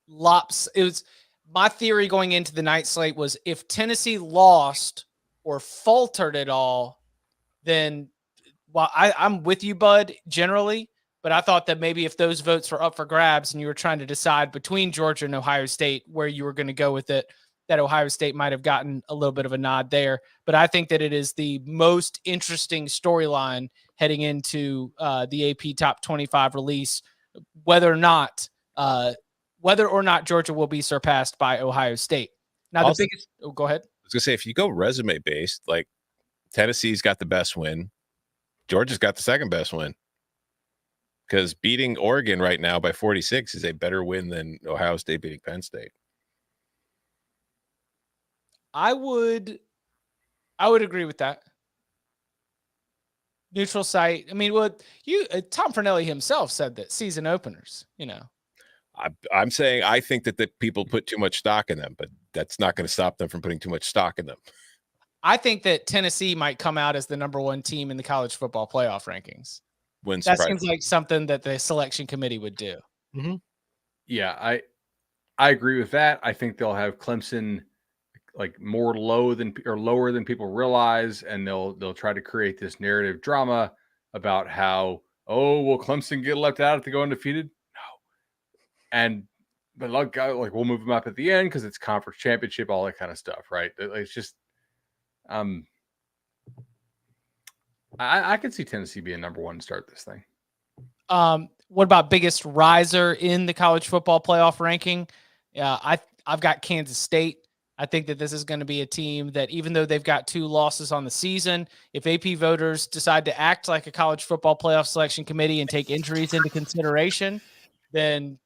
was my theory going into the night slate was if Tennessee lost or faltered at all, then I'm with you, Bud, generally. But I thought that maybe if those votes were up for grabs and you were trying to decide between Georgia and Ohio State where you were going to go with it, that Ohio State might have gotten a little bit of a nod there. But I think that it is the most interesting storyline heading into the AP Top 25 release, whether or not Georgia will be surpassed by Ohio State. Now, Also, the biggest – go ahead. I was going to say, if you go resume based, like Tennessee's got the best win. Georgia's got the second best win. Because beating Oregon right now by 46 is a better win than Ohio State beating Penn State. I would agree with that. Neutral site. I mean, Tom Fornelli himself said that season openers, I'm saying I think that people put too much stock in them, but that's not going to stop them from putting too much stock in them. I think that Tennessee might come out as the number one team in the college football playoff rankings. That seems like something that the selection committee would do. Mm-hmm. Yeah, I agree with that. I think they'll have Clemson like more lower than people realize, and they'll try to create this narrative drama about how, oh, will Clemson get left out if they go undefeated? No. But like we'll move them up at the end because it's conference championship, all that kind of stuff, right? It's just I could see Tennessee being number one to start this thing. What about biggest riser in the college football playoff ranking? I've got Kansas State. I think that this is going to be a team that, even though they've got 2 losses on the season, if AP voters decide to act like a college football playoff selection committee and take injuries into consideration, then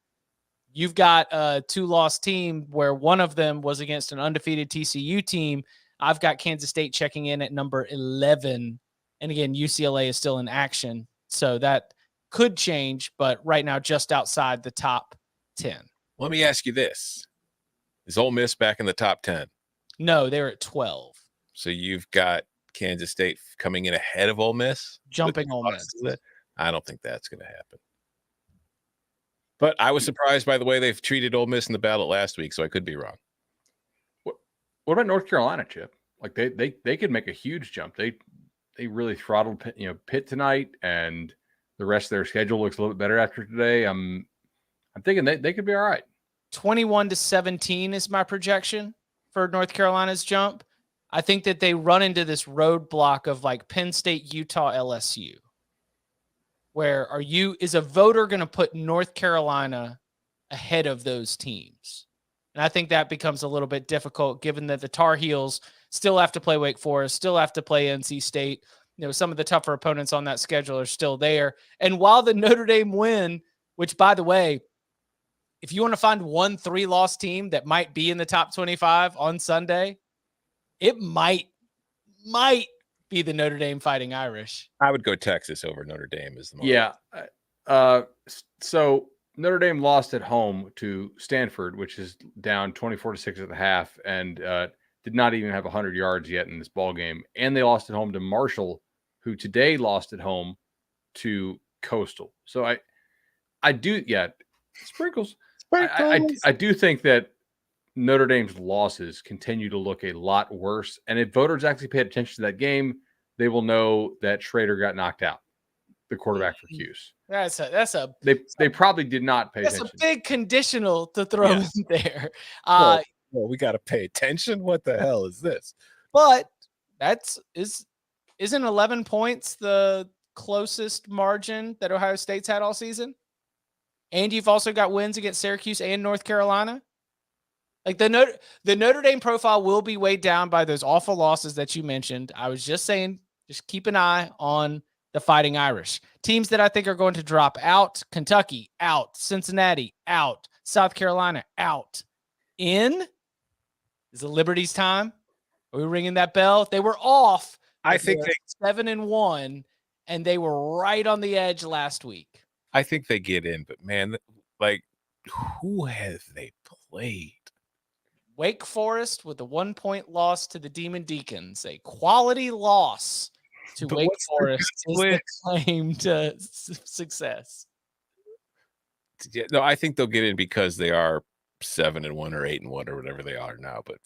you've got a 2-loss team where one of them was against an undefeated TCU team. I've got Kansas State checking in at number 11. And again, UCLA is still in action. So that could change, but right now just outside the top 10. Let me ask you this. Is Ole Miss back in the top 10? No, they're at 12. So you've got Kansas State coming in ahead of Ole Miss? Jumping Ole Miss. I don't think that's going to happen. But I was surprised by the way they've treated Ole Miss in the ballot last week, so I could be wrong. What about North Carolina, Chip? Like they could make a huge jump. They really throttled Pitt tonight, and the rest of their schedule looks a little bit better after today. I'm thinking they could be all right. 21-17 is my projection for North Carolina's jump. I think that they run into this roadblock of like Penn State, Utah, LSU. Where is a voter going to put North Carolina ahead of those teams? And I think that becomes a little bit difficult given that the Tar Heels still have to play Wake Forest, still have to play NC State. Some of the tougher opponents on that schedule are still there. And while the Notre Dame win, which by the way, if you want to find one 3-loss team that might be in the top 25 on Sunday, it might be the Notre Dame Fighting Irish. I would go Texas over Notre Dame as the most. Yeah. So Notre Dame lost at home to Stanford, which is down 24-6 at the half, and did not even have 100 yards yet in this ball game. And they lost at home to Marshall, who today lost at home to Coastal. So I do, sprinkles. I do think that Notre Dame's losses continue to look a lot worse. And if voters actually paid attention to that game, they will know that Schrader got knocked out, the quarterback for Cuse. They probably did not pay attention. That's a big conditional to throw in there. Well, we got to pay attention. What the hell is this? But isn't 11 points the closest margin that Ohio State's had all season? And you've also got wins against Syracuse and North Carolina. Like the Notre Dame profile will be weighed down by those awful losses that you mentioned. I was just saying, just keep an eye on the Fighting Irish. Teams that I think are going to drop out: Kentucky out, Cincinnati out, South Carolina out. Is it Liberty's time? Are we ringing that bell? They were off. I think they 7-1, and they were right on the edge last week. I think they get in, but man, like, who have they played? Wake Forest with a 1-point loss to the Demon Deacons, a quality loss to Wake Forest is the claim to success. Yeah, no, I think they'll get in because they are 7-1 or 8-1 or whatever they are now. But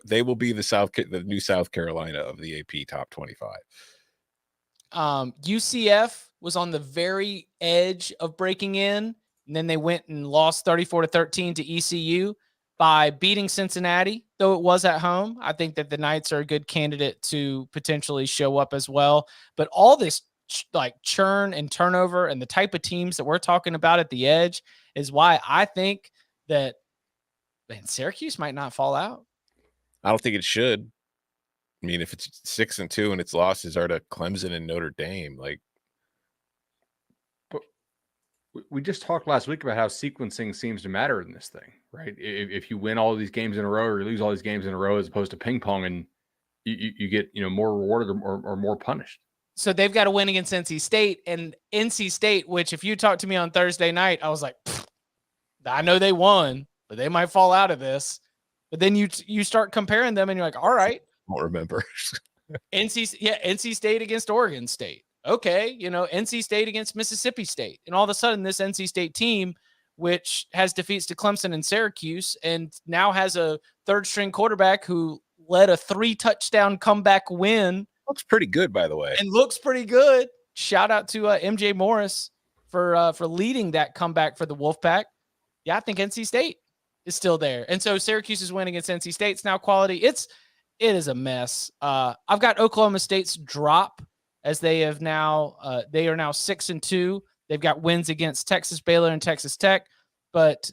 they will be the new South Carolina of the AP top 25. UCF was on the very edge of breaking in, and then they went and lost 34-13 to ECU by beating Cincinnati, though it was at home. I think that the Knights are a good candidate to potentially show up as well. But all this churn and turnover and the type of teams that we're talking about at the edge is why I think that Syracuse might not fall out. I don't think it should. I mean, if it's 6-2 and its losses are to Clemson and Notre Dame, but we just talked last week about how sequencing seems to matter in this thing, right? If you win all these games in a row or you lose all these games in a row, as opposed to ping pong, and you get more rewarded or more punished. So they've got to win against NC State, and NC State, which if you talked to me on Thursday night, I was like, I know they won, but they might fall out of this. But then you start comparing them, and you're like, all right. I don't remember. NC State against Oregon State. Okay, NC State against Mississippi State. And all of a sudden, this NC State team which has defeats to Clemson and Syracuse, and now has a third-string quarterback who led a 3-touchdown comeback win. Looks pretty good, by the way. And looks pretty good. Shout out to MJ Morris for leading that comeback for the Wolfpack. Yeah, I think NC State is still there. And so Syracuse's win against NC State's now quality. It is a mess. I've got Oklahoma State's drop as they are now 6-2. They've got wins against Texas, Baylor, and Texas Tech. But,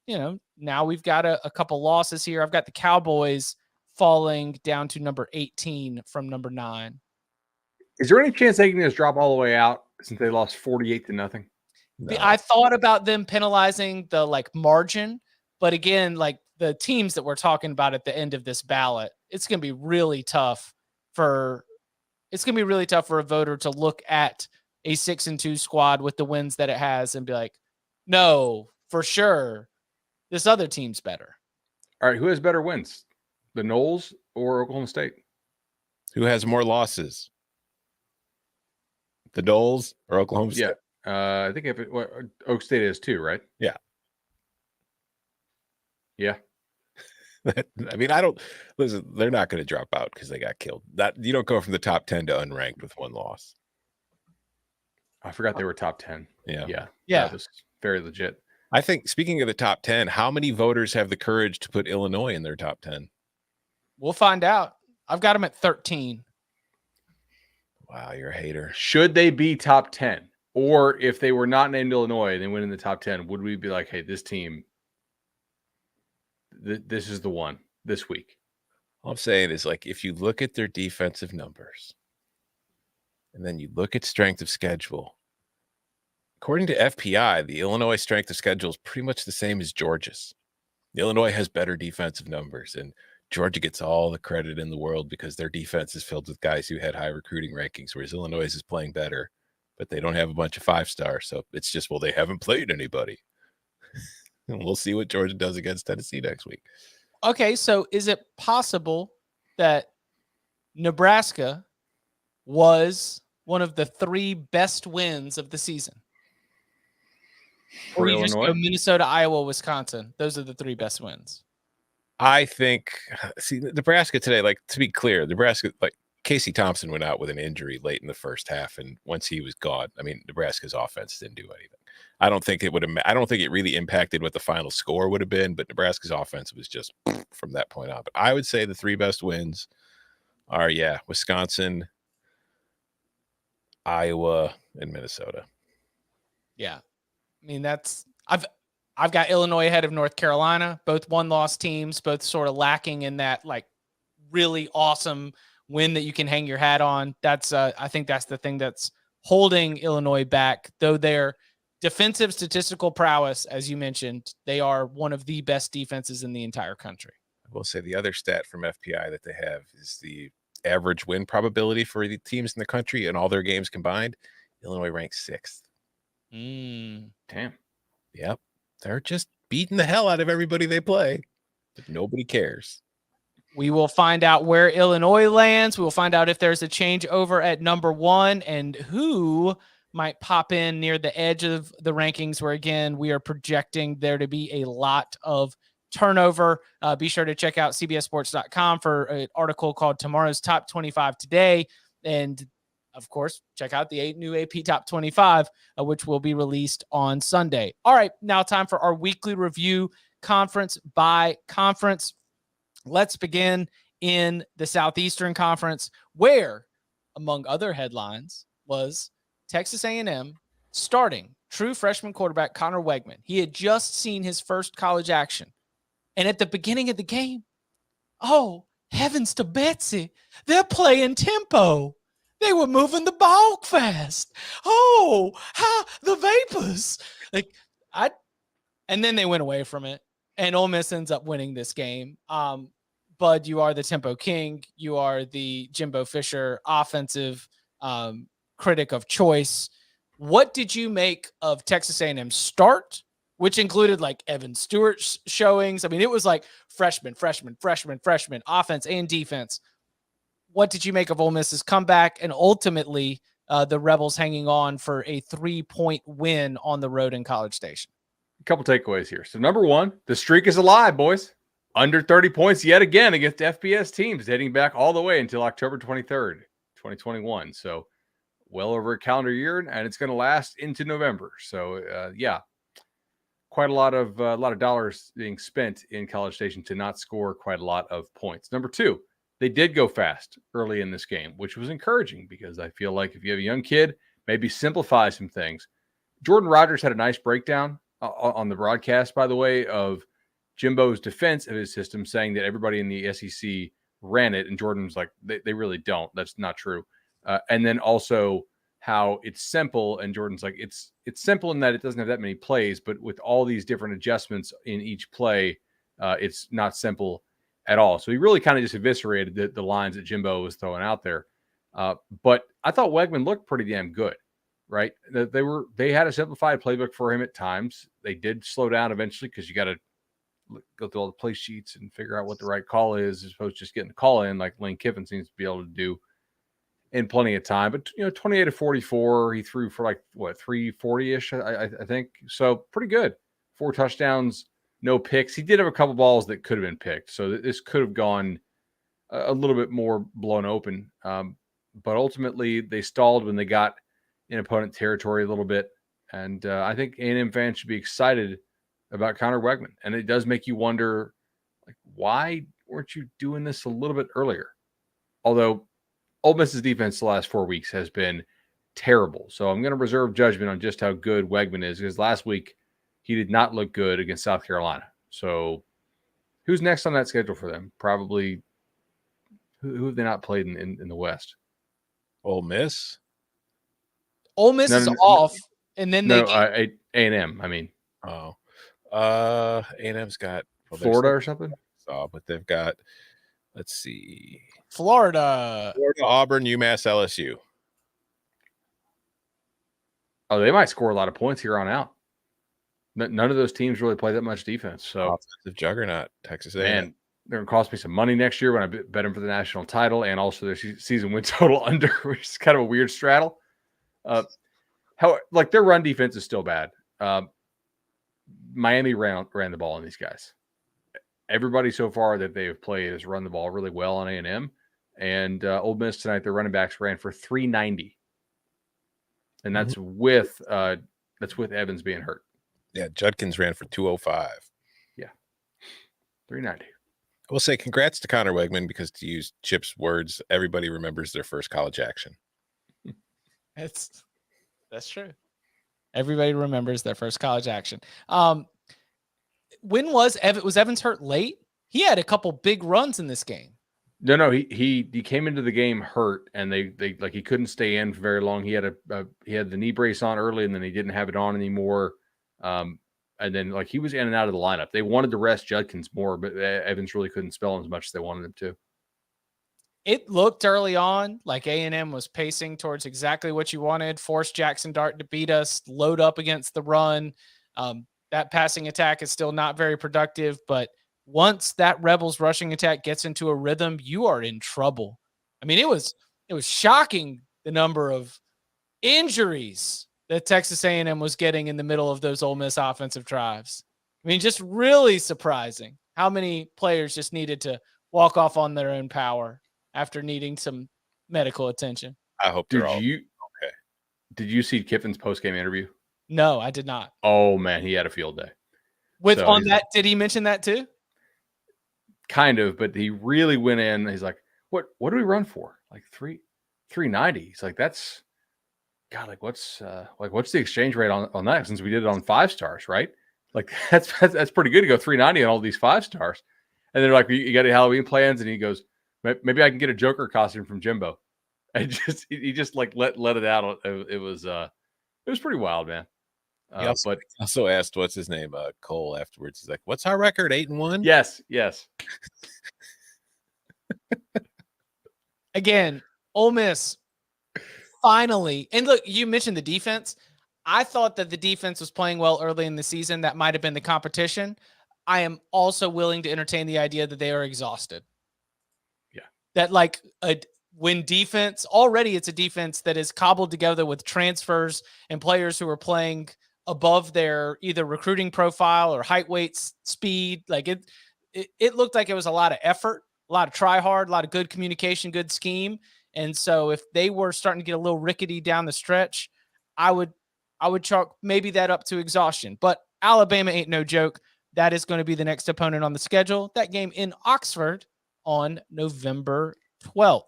now we've got a couple losses here. I've got the Cowboys falling down to number 18 from number 9. Is there any chance they can just drop all the way out since they lost 48-0? No. I thought about them penalizing the margin, but again, the teams that we're talking about at the end of this ballot, it's going to be really tough for a voter to look at a 6-2 squad with the wins that it has and be like, no, for sure, this other team's better. All right, who has better wins, the Noles or Oklahoma State? Who has more losses? The Noles or Oklahoma State? Yeah. I think Oak State is too, right? Yeah. Yeah. I mean, listen, they're not going to drop out because they got killed. You don't go from the top 10 to unranked with one loss. I forgot they were top 10. Yeah. That was very legit. I think, speaking of the top 10, how many voters have the courage to put Illinois in their top 10? We'll find out. I've got them at 13. Wow, you're a hater. Should they be top 10? Or if they were not named Illinois and they went in the top 10, would we be like, hey, this team, this is the one this week? All I'm saying is, if you look at their defensive numbers and then you look at strength of schedule, according to FPI, the Illinois strength of schedule is pretty much the same as Georgia's. Illinois has better defensive numbers, and Georgia gets all the credit in the world because their defense is filled with guys who had high recruiting rankings, whereas Illinois is playing better, but they don't have a bunch of 5-stars. So it's just, they haven't played anybody. And we'll see what Georgia does against Tennessee next week. Okay, so is it possible that Nebraska was one of the 3 best wins of the season? Or you just go Minnesota, Iowa, Wisconsin. Those are the 3 best wins. I think, Nebraska today, to be clear, Nebraska, Casey Thompson went out with an injury late in the first half, and once he was gone, Nebraska's offense didn't do anything. I don't think it really impacted what the final score would have been, but Nebraska's offense was just from that point on. But I would say the 3 best wins are, Wisconsin, Iowa, and Minnesota. Yeah. I've got Illinois ahead of North Carolina, both 1-loss teams, both sort of lacking in that really awesome win that you can hang your hat on. That's I think that's the thing that's holding Illinois back, though their defensive statistical prowess, as you mentioned, they are one of the best defenses in the entire country. I will say the other stat from FPI that they have is the average win probability for the teams in the country and all their games combined. Illinois ranks 6th. Damn. Yep. They're just beating the hell out of everybody they play, but nobody cares. We will find out where Illinois lands. We will find out if there's a change over at number 1 and who might pop in near the edge of the rankings, where, again, we are projecting there to be a lot of turnover. Be sure to check out cbssports.com for an article called Tomorrow's Top 25 Today. And, of course, check out the new AP Top 25, which will be released on Sunday. All right, now time for our weekly review, conference by conference. Let's begin in the Southeastern Conference, where, among other headlines, was Texas A&M starting true freshman quarterback Connor Wegman. He had just seen his first college action. And at the beginning of the game, oh, heavens to Betsy, they're playing tempo. They were moving the ball fast. Oh, how the vapors. And then they went away from it. And Ole Miss ends up winning this game. Bud, you are the tempo king. You are the Jimbo Fisher offensive critic of choice. What did you make of Texas A&M's start, which included Evan Stewart's showings? It was freshman, offense and defense. What did you make of Ole Miss's comeback and ultimately the Rebels hanging on for a 3-point win on the road in College Station? couple takeaways here. So number one, the streak is alive, boys. Under 30 points yet again against FBS teams, dating back all the way until October 23rd, 2021. So well over a calendar year, and it's going to last into November. So yeah, quite a lot of dollars being spent in College Station to not score quite a lot of points. Number two, they did go fast early in this game, which was encouraging because I feel like if you have a young kid, maybe simplify some things. Jordan Rogers had a nice breakdown on the broadcast, by the way, of Jimbo's defense of his system, saying that everybody in the SEC ran it, and Jordan was like, they really don't. That's not true. And then also how it's simple, and Jordan's like, it's simple in that it doesn't have that many plays, but with all these different adjustments in each play, it's not simple at all. So he really kind of just eviscerated the lines that Jimbo was throwing out there. But I thought Wegman looked pretty damn good, right? They had a simplified playbook for him at times. They did slow down eventually because you got to go through all the play sheets and figure out what the right call is, as opposed to just getting the call in like Lane Kiffin seems to be able to do in plenty of time. But 28 of 44, he threw for like 340-ish, I think. So pretty good. 4 touchdowns, no picks. He did have a couple balls that could have been picked, so this could have gone a little bit more blown open. But ultimately, they stalled when they got in opponent territory a little bit, and I think A&M fans should be excited about Connor Wegman. And it does make you wonder, like, why weren't you doing this a little bit earlier? Although Ole Miss's defense the last 4 weeks has been terrible. So I'm going to reserve judgment on just how good Wegman is, because last week he did not look good against South Carolina. So who's next on that schedule for them? Probably who have they not played in the West? Ole Miss? Ole Miss is off, and then A&M, I mean. Oh. A&M's got Florida or something. But they've got, let's see, Florida, Auburn, UMass, LSU. Oh, they might score a lot of points here on out. None of those teams really play that much defense. So offensive juggernaut, Texas A&M. And they're going to cost me some money next year when I bet them for the national title, and also their season win total under, which is kind of a weird straddle. Their run defense is still bad. Miami ran the ball on these guys. Everybody so far that they've played has run the ball really well on A&M. And Ole Miss tonight, their running backs ran for 390, and that's with Evans being hurt. Yeah, Judkins ran for 205. Yeah, 390. I will say congrats to Connor Wegman, because, to use Chip's words, everybody remembers their first college action. That's true. Everybody remembers their first college action. When was Evans hurt late? He had a couple big runs in this game. No, he came into the game hurt, and they like he couldn't stay in for very long. He had the knee brace on early, and then he didn't have it on anymore. And then like he was in and out of the lineup. They wanted to rest Judkins more, but Evans really couldn't spell as much as they wanted him to. It looked early on like A&M was pacing towards exactly what you wanted. Force Jackson Dart to beat us, load up against the run. That passing attack is still not very productive, but once that Rebels rushing attack gets into a rhythm, you are in trouble. I mean, it was shocking the number of injuries that Texas A&M was getting in the middle of those Ole Miss offensive drives. I mean, just really surprising how many players just needed to walk off on their own power after needing some medical attention. I hope they're all okay. Did you see Kiffin's post-game interview? No, I did not. Oh man, he had a field day. Did he mention that too? Kind of, but he really went in. He's like, what do we run for? Like 390. He's like, that's God, what's the exchange rate on that, since we did it on 5 stars, right? Like that's pretty good to go 390 on all these 5 stars. And they're like, you got any Halloween plans? And he goes, maybe I can get a Joker costume from Jimbo. And he just like let it out. It was pretty wild, man. He also asked, what's his name? Cole afterwards. He's like, what's our record? 8-1? Yes. Again, Ole Miss finally. And look, you mentioned the defense. I thought that the defense was playing well early in the season. That might have been the competition. I am also willing to entertain the idea that they are exhausted. Yeah. That when defense, already it's a defense that is cobbled together with transfers and players who are playing above their either recruiting profile or height, weights, speed. Like it looked like it was a lot of effort, a lot of try hard, a lot of good communication, good scheme. And so if they were starting to get a little rickety down the stretch, I would chalk maybe that up to exhaustion. But Alabama ain't no joke. That is going to be the next opponent on the schedule. That game in Oxford on November 12th.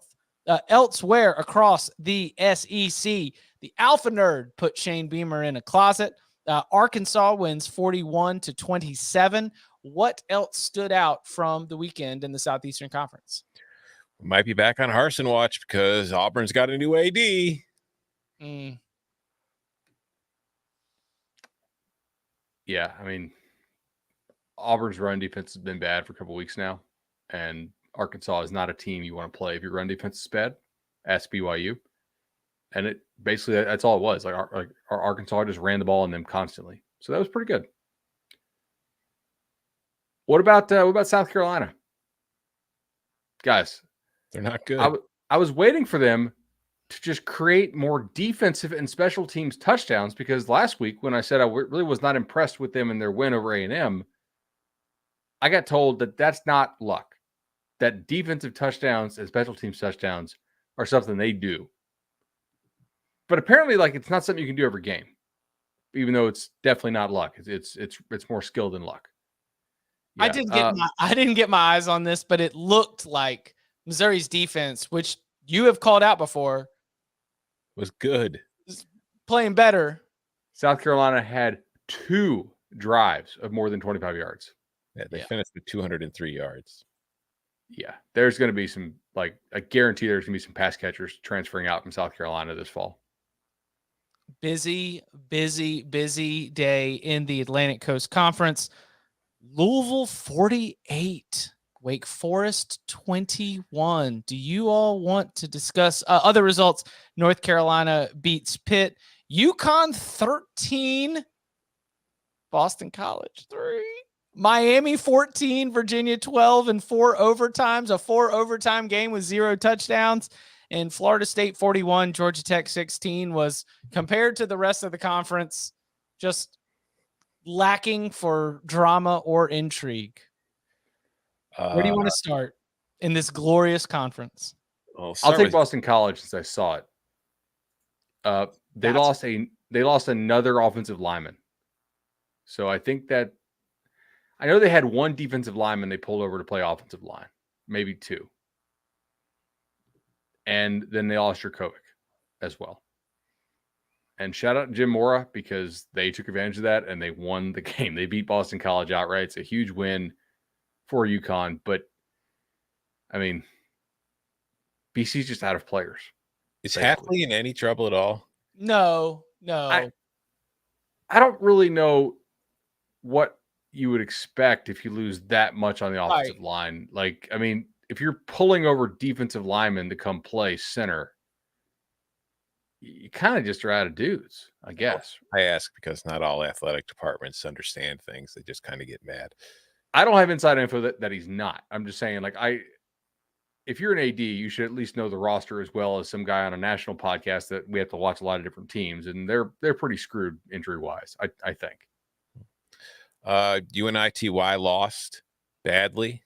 Elsewhere across the SEC, the Alpha Nerd put Shane Beamer in a closet. Arkansas wins 41-27. What else stood out from the weekend in the Southeastern Conference? We might be back on Harsin watch because Auburn's got a new AD. Yeah, I mean, Auburn's run defense has been bad for a couple weeks now, and Arkansas is not a team you want to play if your run defense is bad. Ask BYU, and it basically that's all it was. Like our Arkansas just ran the ball on them constantly, so that was pretty good. What about South Carolina, guys? They're not good. I was waiting for them to just create more defensive and special teams touchdowns because last week when I said I really was not impressed with them in their win over A&M, I got told that that's not luck. That defensive touchdowns and special teams touchdowns are something they do. But apparently, like, it's not something you can do every game, even though it's definitely not luck. It's more skill than luck. Yeah. I didn't get my eyes on this, but it looked like Missouri's defense, which you have called out before, was good. Playing better. South Carolina had 2 drives of more than 25 yards. Yeah, they finished with 203 yards. Yeah, there's going to be some, like, I guarantee there's going to be some pass catchers transferring out from South Carolina this fall. Busy day in the Atlantic Coast Conference. Louisville 48, Wake Forest 21. Do you all want to discuss other results? North Carolina beats Pitt. UConn 13, Boston College 3. Miami 14, Virginia 12 in 4 overtimes, a 4 overtime game with 0 touchdowns. And Florida State 41, Georgia Tech 16 was, compared to the rest of the conference, just lacking for drama or intrigue. Where do you want to start in this glorious conference? I'll take Boston College since I saw it. They lost another offensive lineman. So I think that I know they had 1 defensive lineman they pulled over to play offensive line, maybe 2. And then they lost Jurkovic as well. And shout out to Jim Mora because they took advantage of that and they won the game. They beat Boston College outright. It's a huge win for UConn. But, I mean, BC's just out of players. Is Hafley in any trouble at all? No. I don't really know what you would expect if you lose that much on the offensive line. Like, I mean, if you're pulling over defensive linemen to come play center, you kind of just are out of dudes, I guess. I ask because not all athletic departments understand things. They just kind of get mad. I don't have inside info that he's not. I'm just saying, like, if you're an AD, you should at least know the roster as well as some guy on a national podcast that we have to watch a lot of different teams, and they're pretty screwed injury-wise, I think. UNITY lost badly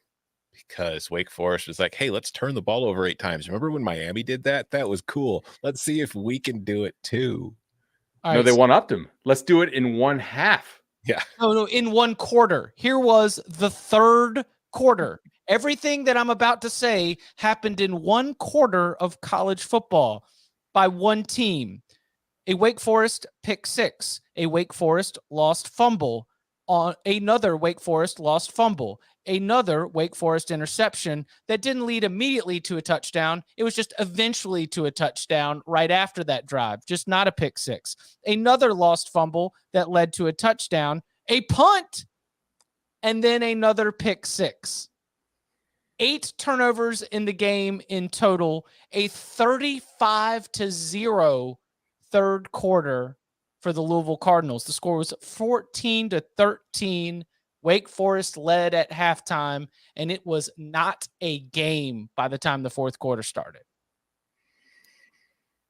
because Wake Forest was like, hey, let's turn the ball over 8 times. Remember when Miami did that? That was cool. Let's see if we can do it too. No, they one-upped him. Let's do it in 1 half. Yeah. No, in 1 quarter. Here was the 3rd quarter. Everything that I'm about to say happened in 1 quarter of college football by 1 team. A Wake Forest pick 6, a Wake Forest lost fumble, on another Wake Forest lost fumble, another Wake Forest interception that didn't lead immediately to a touchdown. It was just eventually to a touchdown right after that drive, just not a pick 6. Another lost fumble that led to a touchdown, a punt, and then another pick 6. 8 turnovers in the game in total, a 35-0 third quarter for the Louisville Cardinals. The score was 14-13. Wake Forest led at halftime, and it was not a game by the time the 4th quarter started.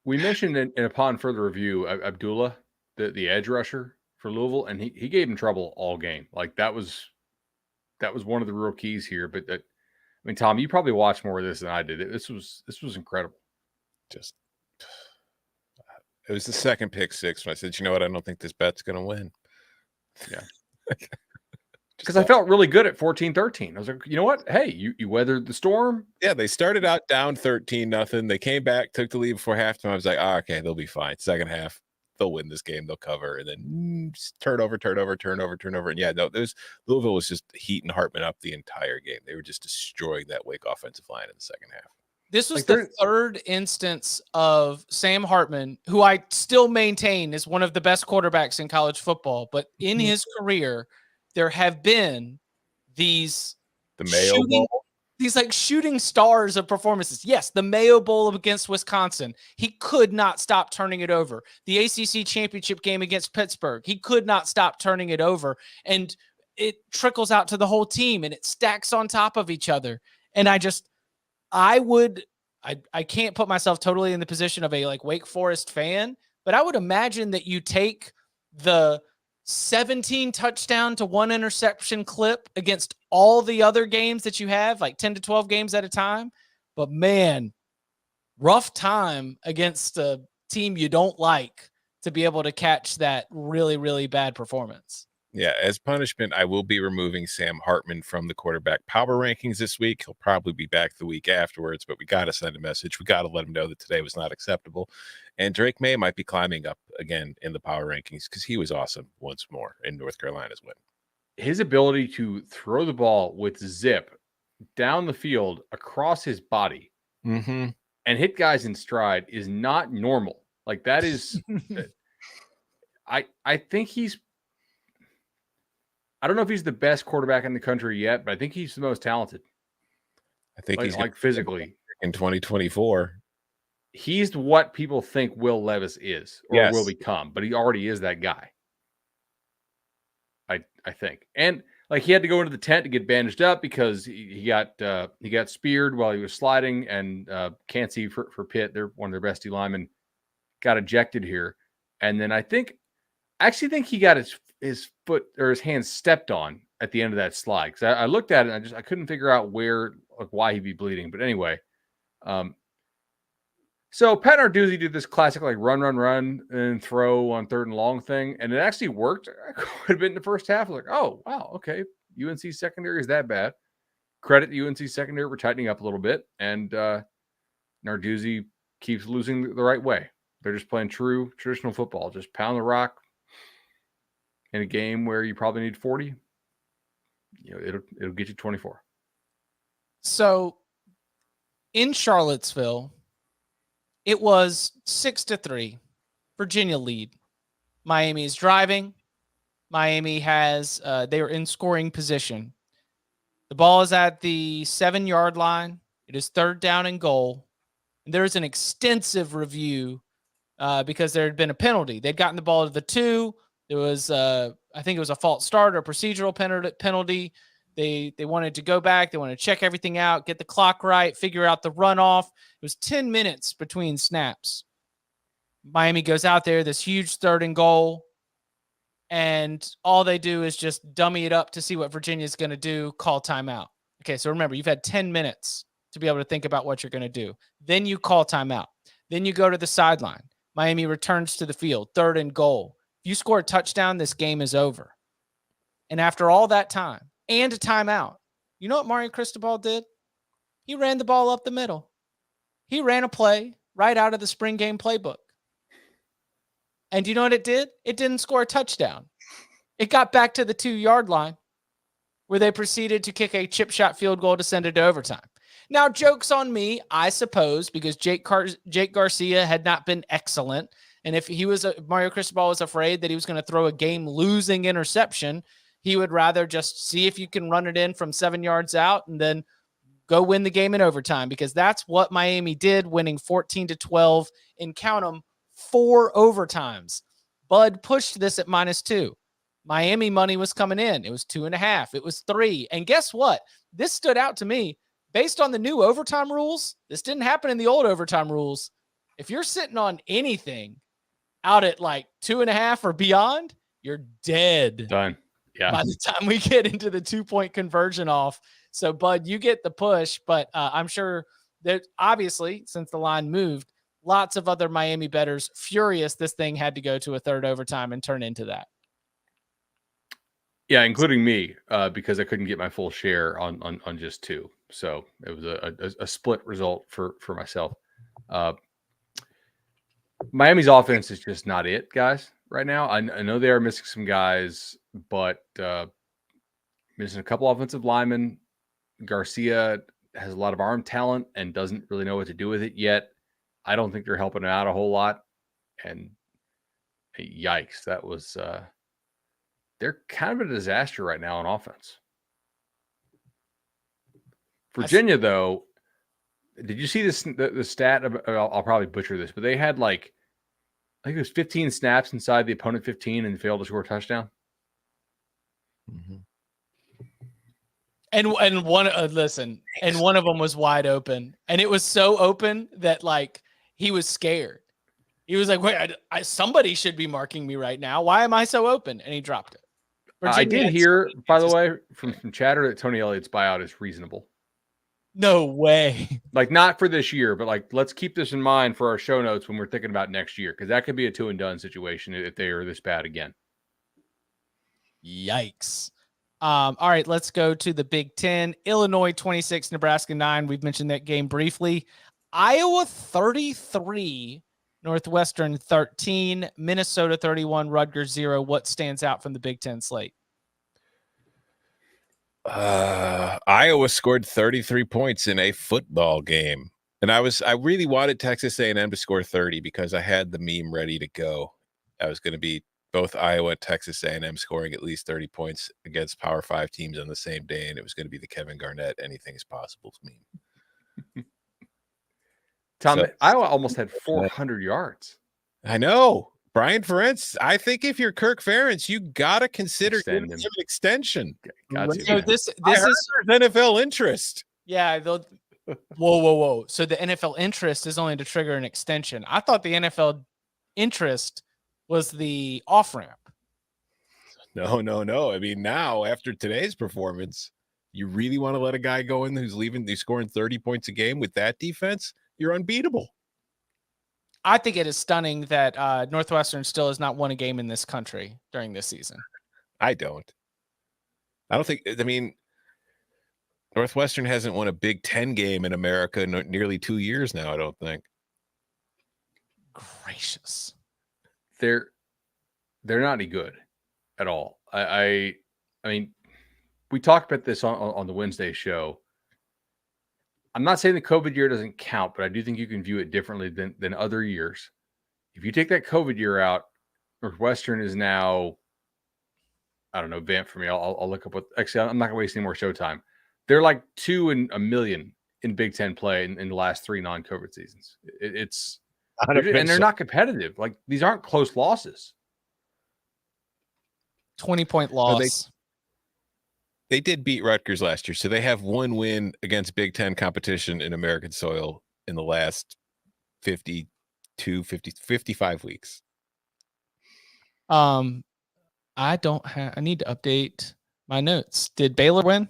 We mentioned upon further review, Abdullah, the edge rusher for Louisville, and he gave him trouble all game. Like that was one of the real keys here. But I mean, Tom, you probably watched more of this than I did. This was incredible. Just it was the second pick six when I said, you know what, I don't think this bet's going to win. Yeah. Because I felt really good at 14-13. I was like, you know what? Hey, you weathered the storm. Yeah, they started out down 13-0. They came back, took the lead before halftime. I was like, okay, they'll be fine. Second half, they'll win this game. They'll cover. And then turnover. And yeah, no, Louisville was just heating Hartman up the entire game. They were just destroying that Wake offensive line in the second half. This was the third instance of Sam Hartman, who I still maintain is one of the best quarterbacks in college football. But in his career, there have been these shooting stars of performances. Yes, the Mayo Bowl against Wisconsin. He could not stop turning it over. The ACC championship game against Pittsburgh. He could not stop turning it over. And it trickles out to the whole team and it stacks on top of each other. And I can't put myself totally in the position of a Wake Forest fan, but I would imagine that you take the 17 touchdown to 1 interception clip against all the other games that you have, like 10 to 12 games at a time. But man, rough time against a team you don't like to be able to catch that really, really bad performance. Yeah, as punishment, I will be removing Sam Hartman from the quarterback power rankings this week. He'll probably be back the week afterwards, but we got to send a message. We got to let him know that today was not acceptable. And Drake May might be climbing up again in the power rankings because he was awesome once more in North Carolina's win. His ability to throw the ball with zip down the field across his body and hit guys in stride is not normal. Like that is, I think he's, I don't know if he's the best quarterback in the country yet, but I think he's the most talented. I think he's like physically in 2024. He's what people think Will Levis is or will become, but he already is that guy. I think. And like he had to go into the tent to get bandaged up because he got speared while he was sliding, and Cansey for Pitt, they're one of their best D linemen, got ejected here. And then I actually think he got his foot or his hand stepped on at the end of that slide. Because I looked at it and I couldn't figure out why he'd be bleeding. But anyway, so Pat Narduzzi did this classic run and throw on 3rd and long thing, and it actually worked quite a bit in the first half. I was like, oh wow, okay, UNC secondary is that bad? Credit the UNC secondary for tightening up a little bit, and Narduzzi keeps losing the right way. They're just playing true traditional football, just pound the rock. In a game where you probably need 40, it'll get you 24. So in Charlottesville, it was 6-3. Virginia lead. Miami is driving. Miami they are in scoring position. The ball is at the 7-yard line. It is 3rd down and goal. And there is an extensive review because there had been a penalty. They'd gotten the ball to the 2. There was, I think it was a false start or a procedural penalty. They wanted to go back. They wanted to check everything out, get the clock right, figure out the runoff. It was 10 minutes between snaps. Miami goes out there, this huge 3rd and goal, and all they do is just dummy it up to see what Virginia's going to do, call timeout. Okay, so remember, you've had 10 minutes to be able to think about what you're going to do. Then you call timeout. Then you go to the sideline. Miami returns to the field, 3rd and goal. If you score a touchdown, this game is over. And after all that time and a timeout, you know what Mario Cristobal did? He ran the ball up the middle. He ran a play right out of the spring game playbook. And you know what it did? It didn't score a touchdown. It got back to the 2-yard line where they proceeded to kick a chip shot field goal to send it to overtime. Now, joke's on me, I suppose, because Jake Garcia had not been excellent. And if Mario Cristobal was afraid that he was going to throw a game-losing interception, he would rather just see if you can run it in from 7 yards out and then go win the game in overtime, because that's what Miami did, winning 14-12 in, count them, 4 overtimes. Bud pushed this at -2. Miami money was coming in. It was 2.5. It was 3. And guess what? This stood out to me. Based on the new overtime rules, this didn't happen in the old overtime rules. If you're sitting on anything out at 2.5 or beyond, you're dead. Done. Yeah. By the time we get into the 2-point conversion off. So, Bud, you get the push, but I'm sure that obviously, since the line moved, lots of other Miami bettors furious this thing had to go to a third overtime and turn into that. Yeah, including me, because I couldn't get my full share on just 2. So it was a split result for myself. Miami's offense is just not it, guys, right now. I know they are missing some guys, but missing a couple offensive linemen. Garcia has a lot of arm talent and doesn't really know what to do with it yet. I don't think they're helping him out a whole lot. And yikes, that was they're kind of a disaster right now on offense. Virginia, though, did you see this? The stat? I'll probably butcher this, but they had I think it was 15 snaps inside the opponent 15 and failed to score a touchdown. Mm-hmm. And one and one of them was wide open, and it was so open that he was scared. He was like, "Wait, somebody should be marking me right now. Why am I so open?" And he dropped it. Virginia I did hear, by the way, from chatter that Tony Elliott's buyout is reasonable. No way. Not for this year, but let's keep this in mind for our show notes when we're thinking about next year, because that could be a 2-and-done situation if they are this bad again. Yikes. All right, let's go to the Big Ten. Illinois 26, Nebraska 9. We've mentioned that game briefly. Iowa 33, Northwestern 13, Minnesota 31, Rutgers 0. What stands out from the Big Ten slate? Iowa scored 33 points in a football game. And I really wanted Texas A&M to score 30 because I had the meme ready to go. I was going to be both Iowa and Texas A&M scoring at least 30 points against Power 5 teams on the same day, and it was going to be the Kevin Garnett anything is possible meme. Tom, Iowa almost had 400 yards. I know. Brian Ferentz, I think if you're Kirk Ferentz, you got to consider giving him an extension. So this is NFL interest. Yeah. Whoa. So the NFL interest is only to trigger an extension. I thought the NFL interest was the off-ramp. No. I mean, now after today's performance, you really want to let a guy go in who's scoring 30 points a game with that defense? You're unbeatable. I think it is stunning that Northwestern still has not won a game in this country during this season. I don't think, Northwestern hasn't won a Big Ten game in America in nearly 2 years now, I don't think. Gracious. They're not any good at all. I mean, we talked about this on the Wednesday show. I'm not saying the COVID year doesn't count, but I do think you can view it differently than other years. If you take that COVID year out, Northwestern is now, I don't know, vamp for me. I'll look up actually, I'm not going to waste any more show time. They're 2 in a million in Big Ten play in the last 3 non-COVID seasons. It's and they're not competitive. These aren't close losses. 20-point loss. They did beat Rutgers last year, so they have one win against Big Ten competition in American soil in the last 55 weeks. I need to update my notes. Did Baylor win?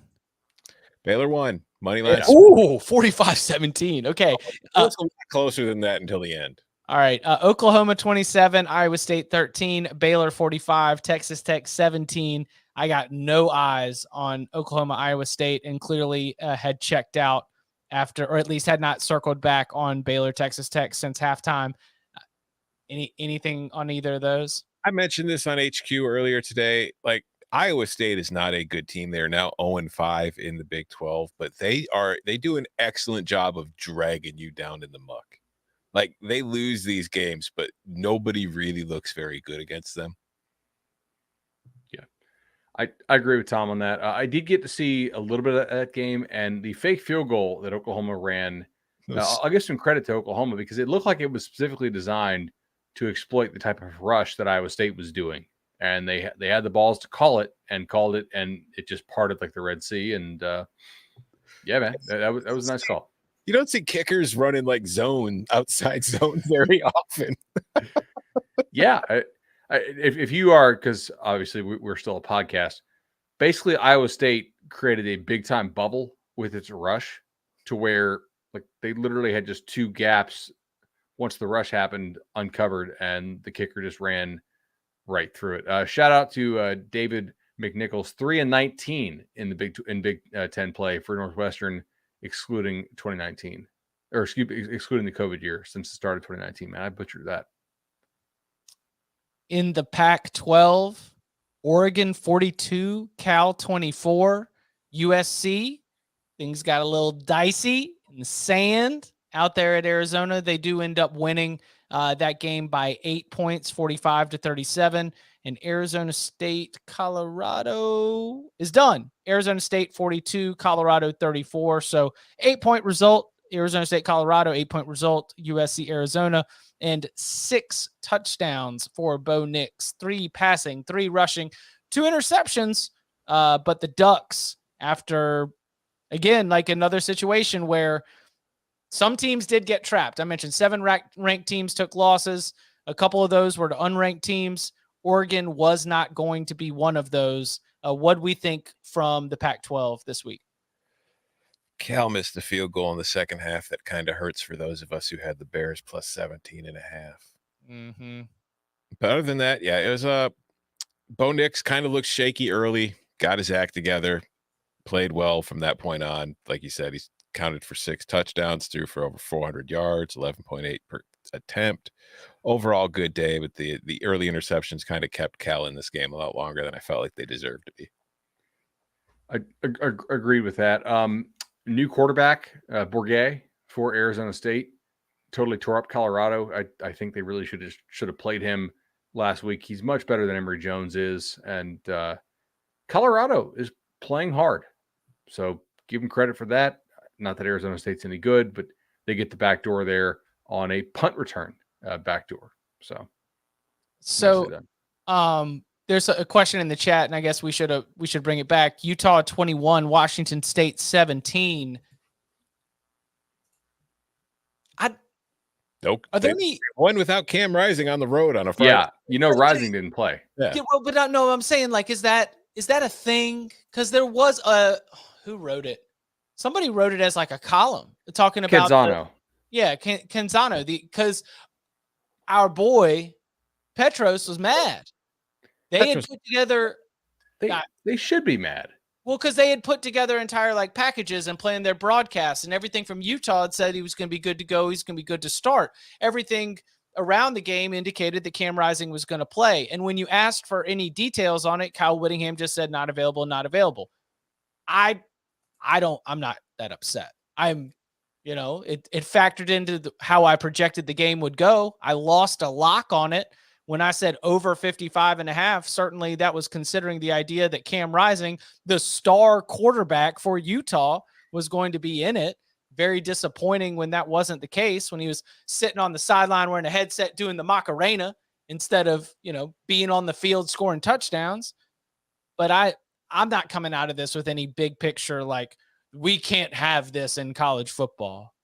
Baylor won. Money line. Ooh, 45-17. Okay. It's a lot closer than that until the end. All right. Oklahoma 27, Iowa State 13, Baylor 45, Texas Tech 17. I got no eyes on Oklahoma, Iowa State, and clearly had checked out after, or at least had not circled back on Baylor, Texas Tech since halftime. Anything on either of those? I mentioned this on HQ earlier today. Iowa State is not a good team. They're now 0-5 in the Big 12, but they do an excellent job of dragging you down in the muck. They lose these games, but nobody really looks very good against them. I agree with Tom on that. I did get to see a little bit of that game, and the fake field goal that Oklahoma ran, I'll give some credit to Oklahoma because it looked like it was specifically designed to exploit the type of rush that Iowa State was doing. And they had the balls to call it, and it just parted like the Red Sea. And yeah, man, that was a nice call. You don't see kickers running outside zone very often. Yeah. If you are, because obviously we're still a podcast, basically Iowa State created a big time bubble with its rush to where like they literally had just two gaps once the rush happened uncovered, and the kicker just ran right through it. Shout out to David McNichols, 3-19 in the Big Ten play for Northwestern, excluding 2019, or excluding the COVID year since the start of 2019. Man, I butchered that. In the Pac-12, Oregon 42, Cal 24, USC. Things got a little dicey in the sand out there at Arizona. They do end up winning that game by 8 points, 45-37. And Arizona State, Colorado is done. Arizona State 42, Colorado 34. So 8-point result. Arizona State, Colorado, 8-point result. USC, Arizona, and 6 touchdowns for Bo Nix. 3 passing, 3 rushing, 2 interceptions. But the Ducks, after, again, like another situation where some teams did get trapped. I mentioned 7 ranked teams took losses. A couple of those were to unranked teams. Oregon was not going to be one of those. What do we think from the Pac-12 this week? Cal missed the field goal in the second half. That kind of hurts for those of us who had the Bears plus 17.5. Mm-hmm. But other than that, yeah, it was Bo Nix kind of looked shaky early, got his act together, played well from that point on. Like you said, he's counted for 6 touchdowns, threw for over 400 yards, 11.8 per attempt. Overall, good day, but the early interceptions kind of kept Cal in this game a lot longer than I felt like they deserved to be. I agreed with that. New quarterback, Bourguet for Arizona State, totally tore up Colorado. I think they really should have played him last week. He's much better than Emory Jones is, and Colorado is playing hard. So give them credit for that. Not that Arizona State's any good, but they get the back door there on a punt return backdoor. So there's a question in the chat, and I guess we should bring it back. Utah 21, Washington State 17. Nope. Are there any one without Cam Rising on the road on a Friday? Yeah, Rising didn't play. Yeah. Well, but no, I'm saying, like, is that a thing? Because there was who wrote it? Somebody wrote it as like a column talking about Canzano. Canzano. Because our boy Petros was mad. They had put together. They should be mad. Well, because they had put together entire like packages and planned their broadcasts, and everything from Utah had said he was going to be good to go. He's going to be good to start. Everything around the game indicated that Cam Rising was going to play. And when you asked for any details on it, Kyle Whittingham just said not available, not available. I'm not that upset. It factored into how I projected the game would go. I lost a lock on it when I said over 55.5. Certainly that was considering the idea that Cam Rising, the star quarterback for Utah, was going to be in it. Very disappointing when that wasn't the case, when he was sitting on the sideline wearing a headset doing the Macarena instead of, being on the field scoring touchdowns. But I'm not coming out of this with any big picture like we can't have this in college football.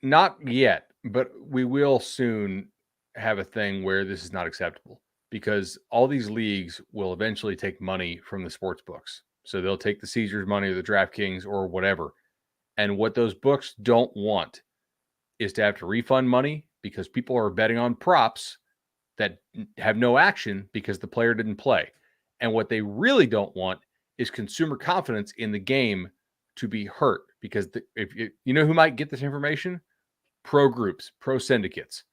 Not yet, but we will soon have a thing where this is not acceptable, because all these leagues will eventually take money from the sports books. So they'll take the Caesars money or the DraftKings or whatever. And what those books don't want is to have to refund money because people are betting on props that have no action because the player didn't play. And what they really don't want is consumer confidence in the game to be hurt, because if you know who might get this information? Pro groups, pro syndicates,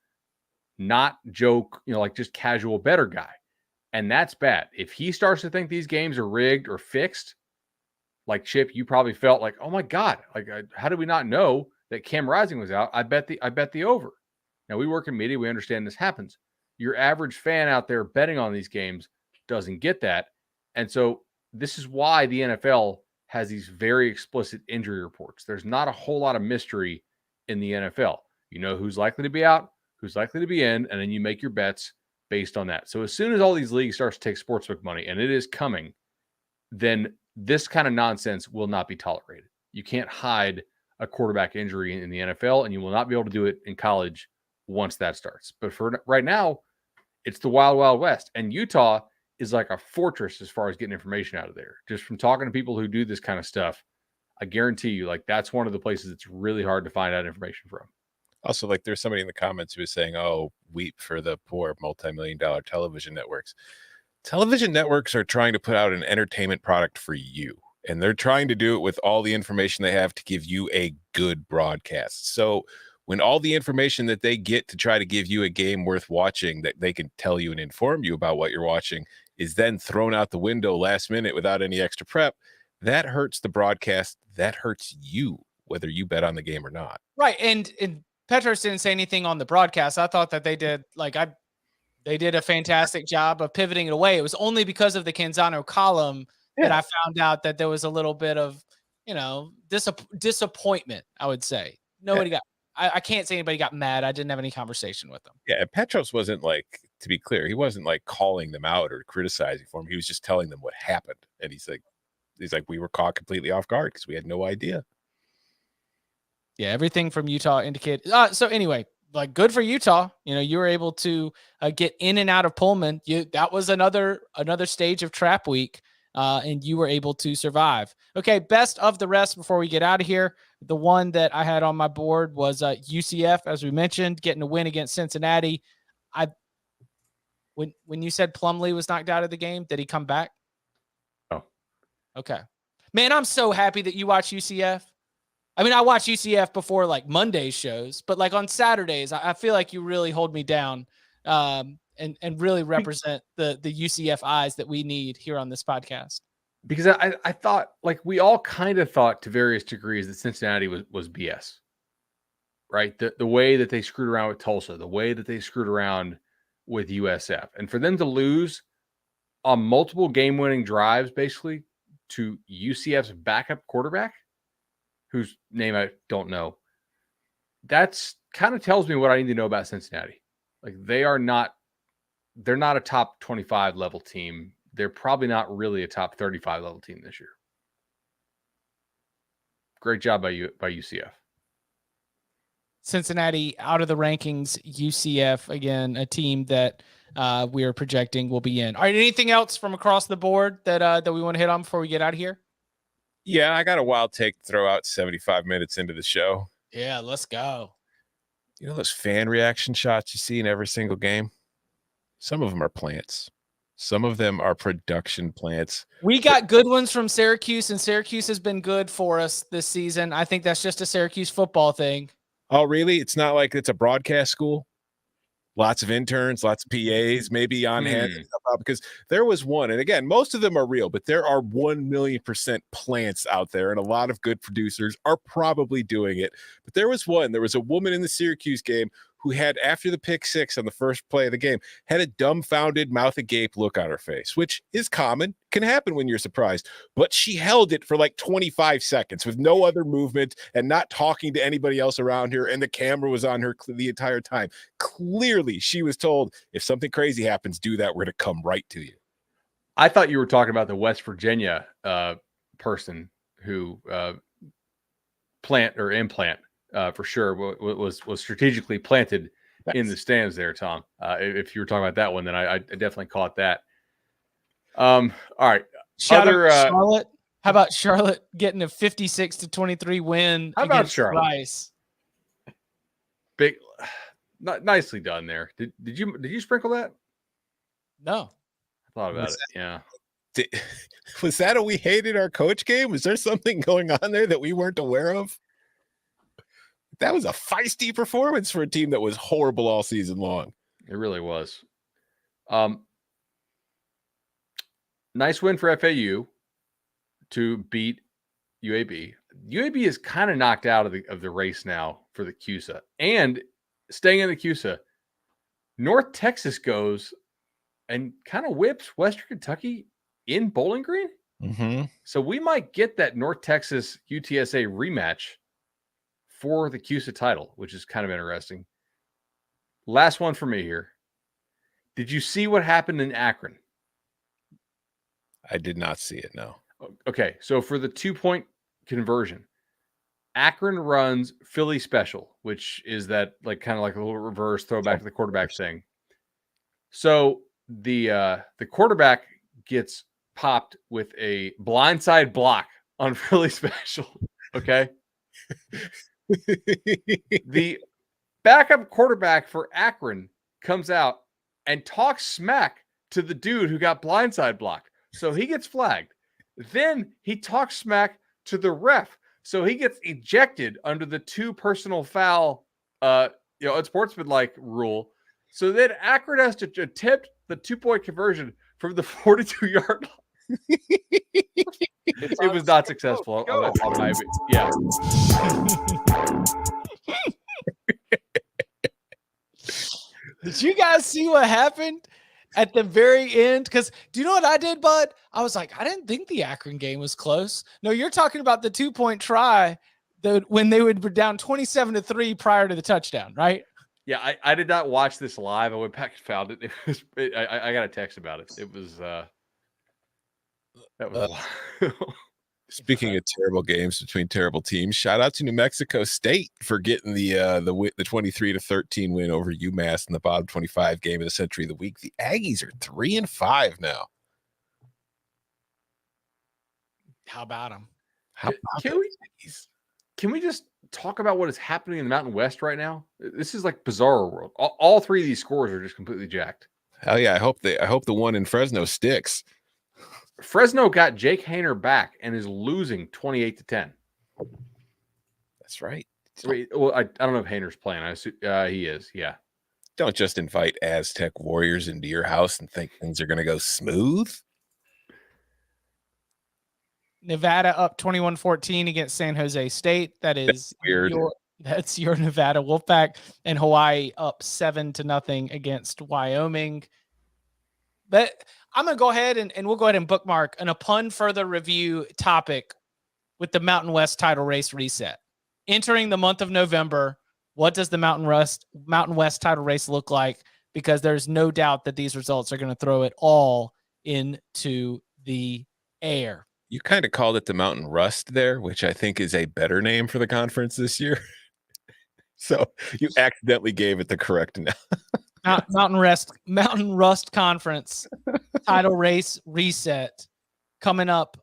not joke, like just casual better guy. And that's bad. If he starts to think these games are rigged or fixed, like Chip, you probably felt like, oh my God, like how did we not know that Cam Rising was out? I bet the over. Now we work in media. We understand this happens. Your average fan out there betting on these games doesn't get that. And so this is why the NFL has these very explicit injury reports. There's not a whole lot of mystery in the NFL. You know who's likely to be out, who's likely to be in, and then you make your bets based on that. So as soon as all these leagues start to take sportsbook money, and it is coming, then this kind of nonsense will not be tolerated. You can't hide a quarterback injury in the NFL, and you will not be able to do it in college once that starts. But for right now, it's the wild, wild west. And Utah is like a fortress as far as getting information out of there. Just from talking to people who do this kind of stuff, I guarantee you, like, that's one of the places it's really hard to find out information from. Also, like, there's somebody in the comments who was saying, oh, weep for the poor multi-million-dollar television networks. Television networks are trying to put out an entertainment product for you, and they're trying to do it with all the information they have to give you a good broadcast. So when all the information that they get to try to give you a game worth watching that they can tell you and inform you about what you're watching is then thrown out the window last minute without any extra prep, that hurts the broadcast. That hurts you, whether you bet on the game or not. Right. And Petros didn't say anything on the broadcast. I thought that they did they did a fantastic job of pivoting it away. It was only because of the Canzano column that I found out that there was a little bit of, disappointment, I would say. Nobody got, I can't say anybody got mad. I didn't have any conversation with them. Yeah. And Petros wasn't like, to be clear, he wasn't like calling them out or criticizing for them. He was just telling them what happened. And he's like, we were caught completely off guard because we had no idea. Yeah, everything from Utah indicated. So anyway, like, good for Utah. You were able to get in and out of Pullman. That was another stage of trap week, and you were able to survive. Okay, best of the rest before we get out of here. The one that I had on my board was UCF, as we mentioned, getting a win against Cincinnati. When you said Plumlee was knocked out of the game, did he come back? No. Okay. Man, I'm so happy that you watch UCF. I mean, I watch UCF before like Monday shows, but like on Saturdays, I feel like you really hold me down and really represent the UCF eyes that we need here on this podcast. Because I thought, like, we all kind of thought to various degrees that Cincinnati was BS, right? The way that they screwed around with Tulsa, the way that they screwed around with USF, and for them to lose on multiple game-winning drives, basically, to UCF's backup quarterback, whose name I don't know, that's kind of tells me what I need to know about Cincinnati. Like, they're not a top 25 level team. They're probably not really a top 35 level team this year. Great job by UCF. Cincinnati out of the rankings. UCF, again, a team that we are projecting will be in. All right, anything else from across the board that we want to hit on before we get out of here? Yeah, I got a wild take to throw out 75 minutes into the show. Yeah, let's go. You know those fan reaction shots you see in every single game? Some of them are plants. Some of them are production plants. We got good ones from Syracuse, and Syracuse has been good for us this season. I think that's just a Syracuse football thing. Oh, really? It's not like it's a broadcast school? Lots of interns, lots of PAs, maybe on hand and stuff out, because there was one, and again, most of them are real, but there are 1,000,000% plants out there, and a lot of good producers are probably doing it. But there was a woman in the Syracuse game who had, after the pick six on the first play of the game, had a dumbfounded, mouth agape look on her face, which is common, can happen when you're surprised. But she held it for like 25 seconds with no other movement and not talking to anybody else around her, and the camera was on her the entire time. Clearly, she was told, if something crazy happens, do that. We're going to come right to you. I thought you were talking about the West Virginia person who implant for sure was strategically planted in the stands there, Tom. If you were talking about that one, then I definitely caught that. All right. Charlotte. How about Charlotte getting a 56-23 win? How about against Charlotte? Rice? Big, nicely done there. Did you sprinkle that? No. I thought about it. Yeah. Was that a we hated our coach game? Was there something going on there that we weren't aware of? That was a feisty performance for a team that was horrible all season long. It really was. Nice win for FAU to beat UAB. UAB is kind of knocked out of the race now for the CUSA. And staying in the CUSA, North Texas goes and kind of whips Western Kentucky in Bowling Green. Mm-hmm. So we might get that North Texas UTSA rematch for the CUSA title, which is kind of interesting. Last one for me here. Did you see what happened in Akron? I did not see it, no. Okay, so for the 2-point conversion, Akron runs Philly special, which is that like kind of like a little reverse throwback to the quarterback thing. So the quarterback gets popped with a blindside block on Philly special. Okay. The backup quarterback for Akron comes out and talks smack to the dude who got blindside blocked. So he gets flagged. Then he talks smack to the ref. So he gets ejected under the 2 personal foul, unsportsmanlike rule. So then Akron has to attempt the 2-point conversion from the 42-yard line. It was not successful. Yeah. Did you guys see what happened at the very end? Because do you know what I did, Bud? I was like, I didn't think the Akron game was close. No, you're talking about the 2-point try when they would be down 27-3 prior to the touchdown, right? Yeah, I did not watch this live. I went back and found it. I got a text about it. It was that was Speaking of terrible games between terrible teams, shout out to New Mexico State for getting the 23-13 win over UMass in the bottom 25 game of the Century of the Week. The Aggies are 3-5 now. How about them? Can we just talk about what is happening in the Mountain West right now? This is like bizarre world. All 3 of these scores are just completely jacked. Hell yeah! I hope the one in Fresno sticks. Fresno got Jake Haener back and is losing 28-10. That's right. Well, I don't know if Haener's playing. I assume he is. Yeah. Don't just invite Aztec warriors into your house and think things are going to go smooth. Nevada up 21-14 against San Jose State. That's weird. That's your Nevada Wolfpack. And Hawaii up 7-0 against Wyoming. But I'm going to go ahead and we'll go ahead and bookmark an upon further review topic with the Mountain West title race reset. Entering the month of November, what does the Mountain West title race look like? Because there's no doubt that these results are going to throw it all into the air. You kind of called it the Mountain Rust there, which I think is a better name for the conference this year. So you accidentally gave it the correct name. Mountain Rust Conference title race reset coming up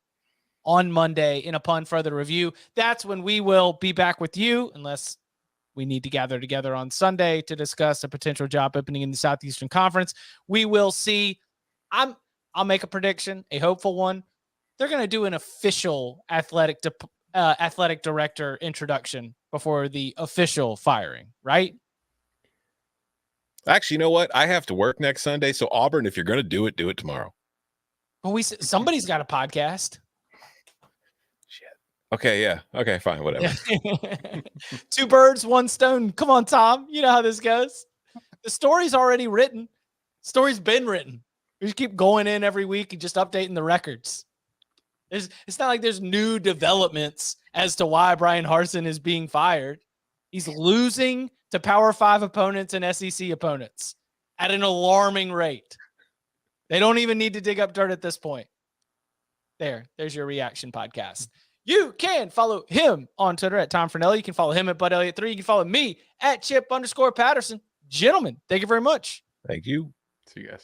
on Monday in upon further review. That's when we will be back with you, unless we need to gather together on Sunday to discuss a potential job opening in the Southeastern Conference. We will see. I'll make a prediction, a hopeful one. They're going to do an official athletic director introduction before the official firing, right? Actually, you know what? I have to work next Sunday. So Auburn, if you're going to do it tomorrow. Well, somebody's got a podcast. Shit. Okay. Yeah. Okay, fine. Whatever. 2 birds, 1 stone. Come on, Tom. You know how this goes. The story's already written. Story's been written. We just keep going in every week and just updating the records. It's not like there's new developments as to why Brian Harsin is being fired. He's losing to Power 5 opponents and SEC opponents at an alarming rate. They don't even need to dig up dirt at this point. There's your reaction podcast. You can follow him on Twitter at Tom Fernelli. You can follow him at Bud Elliott 3. You can follow me at Chip_Patterson. Gentlemen, thank you very much. Thank you. See you guys.